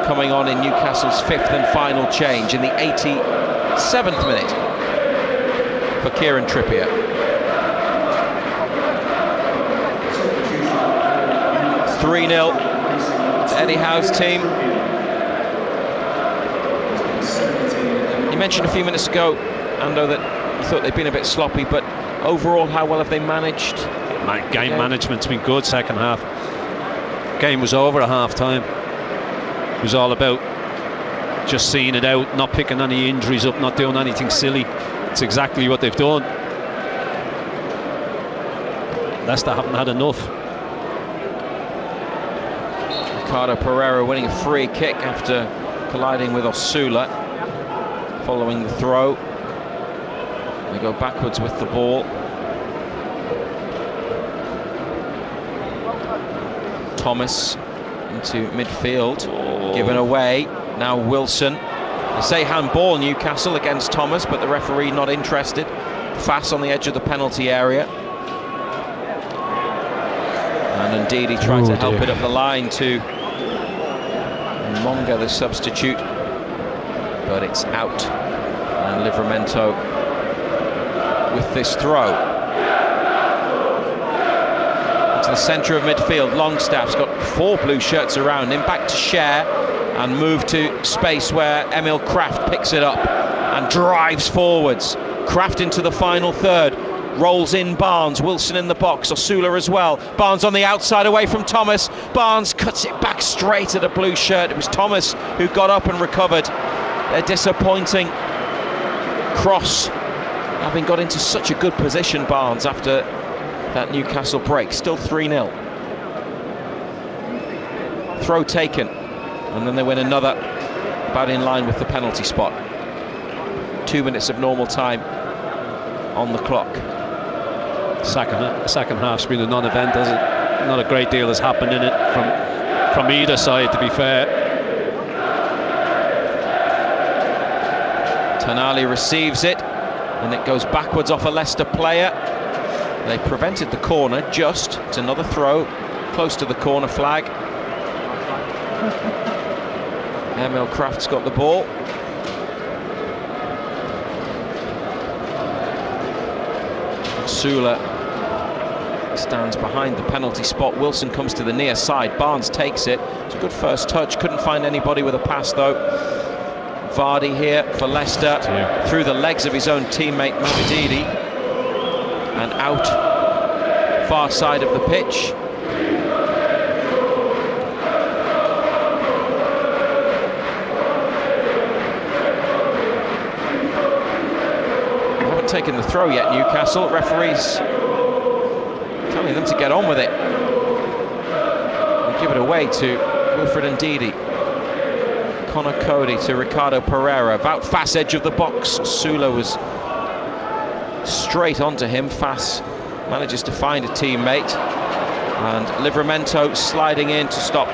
coming on in Newcastle's 5th and final change in the 87th minute for Kieran Trippier. – 3-0 to Eddie Howe's team. You mentioned a few minutes ago, Ando, that you thought they'd been a bit sloppy, but overall, how well have they managed? Game management's been good second half. Game was over at half time. It was all about just seeing it out, not picking any injuries up, not doing anything silly. It's exactly what they've done. Leicester haven't had enough. Ricardo Pereira winning a free kick after colliding with Osula following the throw. They go backwards with the ball. Thomas into midfield, given away. Now Wilson. They say handball Newcastle against Thomas, but the referee not interested. Fass on the edge of the penalty area. And indeed he tried to help it up the line to Monga, the substitute, but it's out. And Livramento with this throw. To the centre of midfield. Longstaff's got 4 blue shirts around him. Back to Cher and move to space where Emil Kraft picks it up and drives forwards. Kraft into the final third. Rolls in Barnes, Wilson in the box, Osula as well. Barnes on the outside away from Thomas. Barnes cuts it back straight at a blue shirt. It was Thomas who got up and recovered. A disappointing cross, having got into such a good position, Barnes, after that Newcastle break. Still 3-0. Throw taken, and then they win another, about in line with the penalty spot. 2 minutes of normal time on the clock. Second half's been a non-event, has it? Not a great deal has happened in it from either side, to be fair. Tonali receives it, and it goes backwards off a Leicester player. They prevented the corner just. It's another throw, close to the corner flag. Emil Kraft's got the ball. Osula stands behind the penalty spot. Wilson comes to the near side. Barnes takes it. It's a good first touch. Couldn't find anybody with a pass though. Vardy here for Leicester, through the legs of his own teammate Mavididi, and out far side of the pitch. They haven't taken the throw yet, Newcastle. Referees telling them to get on with it and give it away to Wilfred Ndidi. Connor Cody to Ricardo Pereira, about Fass edge of the box. Sula was straight onto him. Fass manages to find a teammate, and Livramento sliding in to stop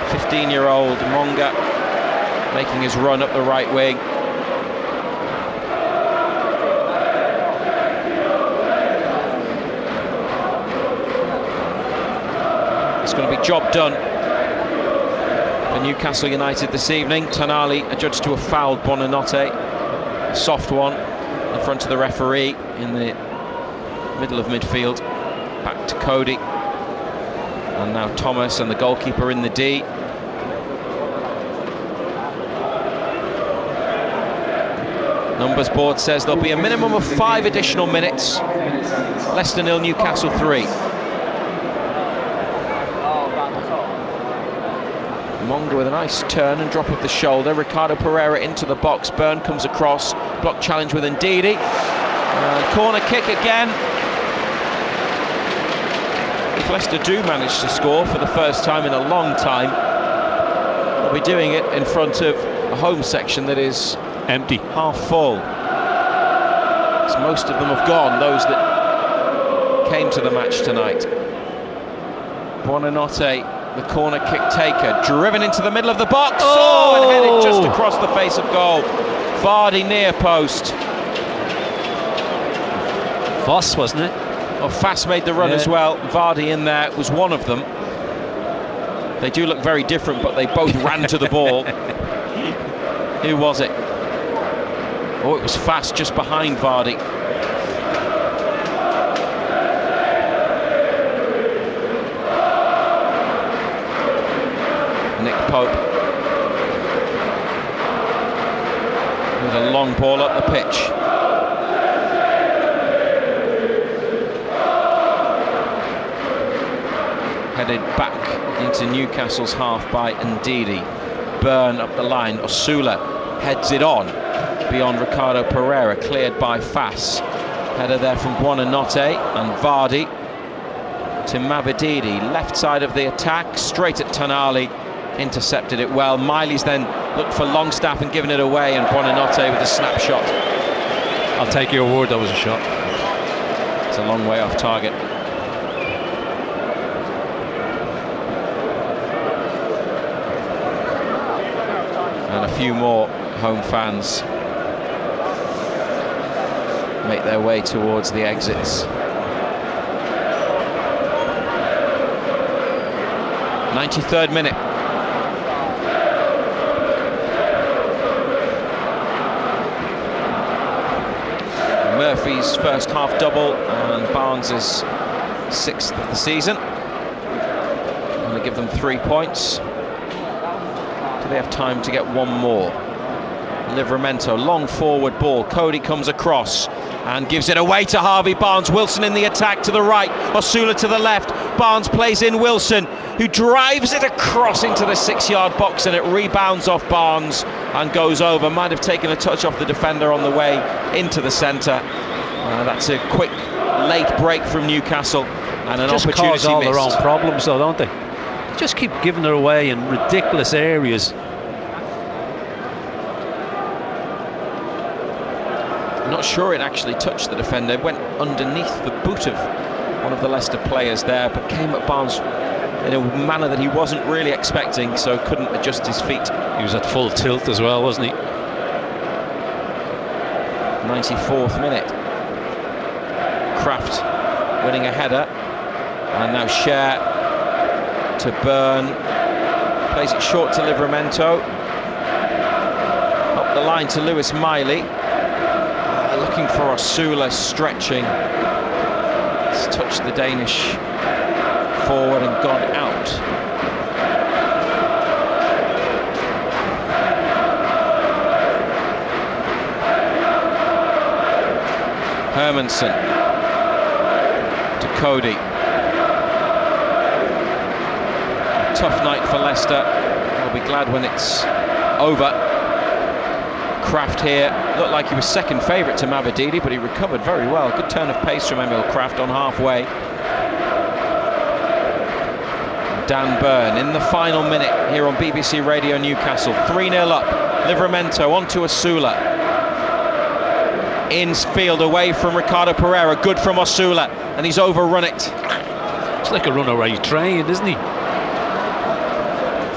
15-year-old Monga making his run up the right wing. It's going to be job done for Newcastle United this evening. Tonali adjudged to have fouled Buonanotte, a soft one in front of the referee in the middle of midfield. Back to Cody, and now Thomas and the goalkeeper in the D. Numbers board says there'll be a minimum of 5 additional minutes. Leicester 0, Newcastle 3. Monga with a nice turn and drop of the shoulder. Ricardo Pereira into the box. Byrne comes across. Block challenge with Ndidi. Corner kick again. If Leicester do manage to score for the first time in a long time, they'll be doing it in front of a home section that is empty, half full. So most of them have gone, those that came to the match tonight. Buonanotte, the corner kick taker, driven into the middle of the box. Oh, and headed just across the face of goal. Vardy near post. Voss, wasn't it? Oh, Fass made the run as well. Vardy in there was one of them. They do look very different, but they both ran to the ball. Who was it? Oh, it was Fass just behind Vardy. Nick Pope with a long ball up the pitch. Headed back into Newcastle's half by Ndidi. Byrne up the line. Osula heads it on beyond Ricardo Pereira, cleared by Fass. Header there from Buonanotte, and Vardy to Mavididi, left side of the attack, straight at Tonali, intercepted it well. Miley's then looked for Longstaff and given it away, and Buonanotte with a snapshot. I'll take your word, that was a shot. It's a long way off target. And a few more home fans make their way towards the exits. 93rd minute. Murphy's first half double and Barnes' 6th of the season. going to give them 3 points. Do they have time to get one more? Livramento, long forward ball. Cody comes across and gives it away to Harvey Barnes. Wilson in the attack to the right, Osula to the left. Barnes plays in Wilson, who drives it across into the 6-yard box, and it rebounds off Barnes and goes over. Might have taken a touch off the defender on the way into the centre. That's a quick late break from Newcastle and an just opportunity cause all missed. their own problems though, don't they? They just keep giving it away in ridiculous areas. I'm not sure it actually touched the defender. It went underneath the boot of one of the Leicester players there, but came at Barnes in a manner that he wasn't really expecting, so couldn't adjust his feet. He was at full tilt as well, wasn't he? 94th minute. Kraft winning a header, and now Cher to Byrne, plays it short to Livramento, up the line to Lewis Miley, looking for Osula, stretching. It's touched the Danish forward and gone out. Hermansen to Cody. A tough night for Leicester. I'll be glad when it's over. Kraft here looked like he was second favourite to Mavididi, but he recovered very well. Good turn of pace from Emil Kraft on halfway. Dan Byrne in the final minute here on BBC Radio Newcastle. 3-0 up. Livramento onto Osula. Infield away from Ricardo Pereira. Good from Osula, and he's overrun it. It's like a runaway train, isn't he?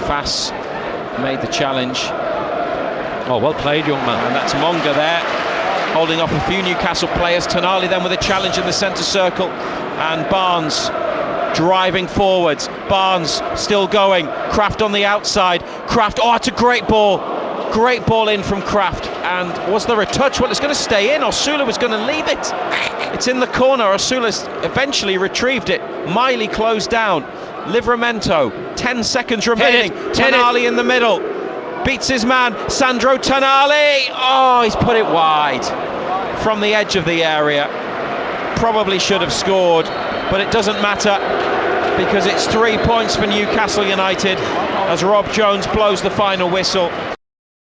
Fass made the challenge. Oh, well played, young man. And that's Monga there, holding off a few Newcastle players. Tonali then with a challenge in the centre circle, and Barnes driving forwards. Barnes still going. Kraft on the outside. Kraft, oh, it's a great ball. Great ball in from Kraft. And was there a touch? Well, it's going to stay in. Osula was going to leave it. It's in the corner. Osula eventually retrieved it. Miley closed down. Livramento, 10 seconds remaining. Tonali in the middle. Beats his man, Sandro Tonali. Oh, he's put it wide from the edge of the area. Probably should have scored, but it doesn't matter because it's 3 points for Newcastle United as Rob Jones blows the final whistle.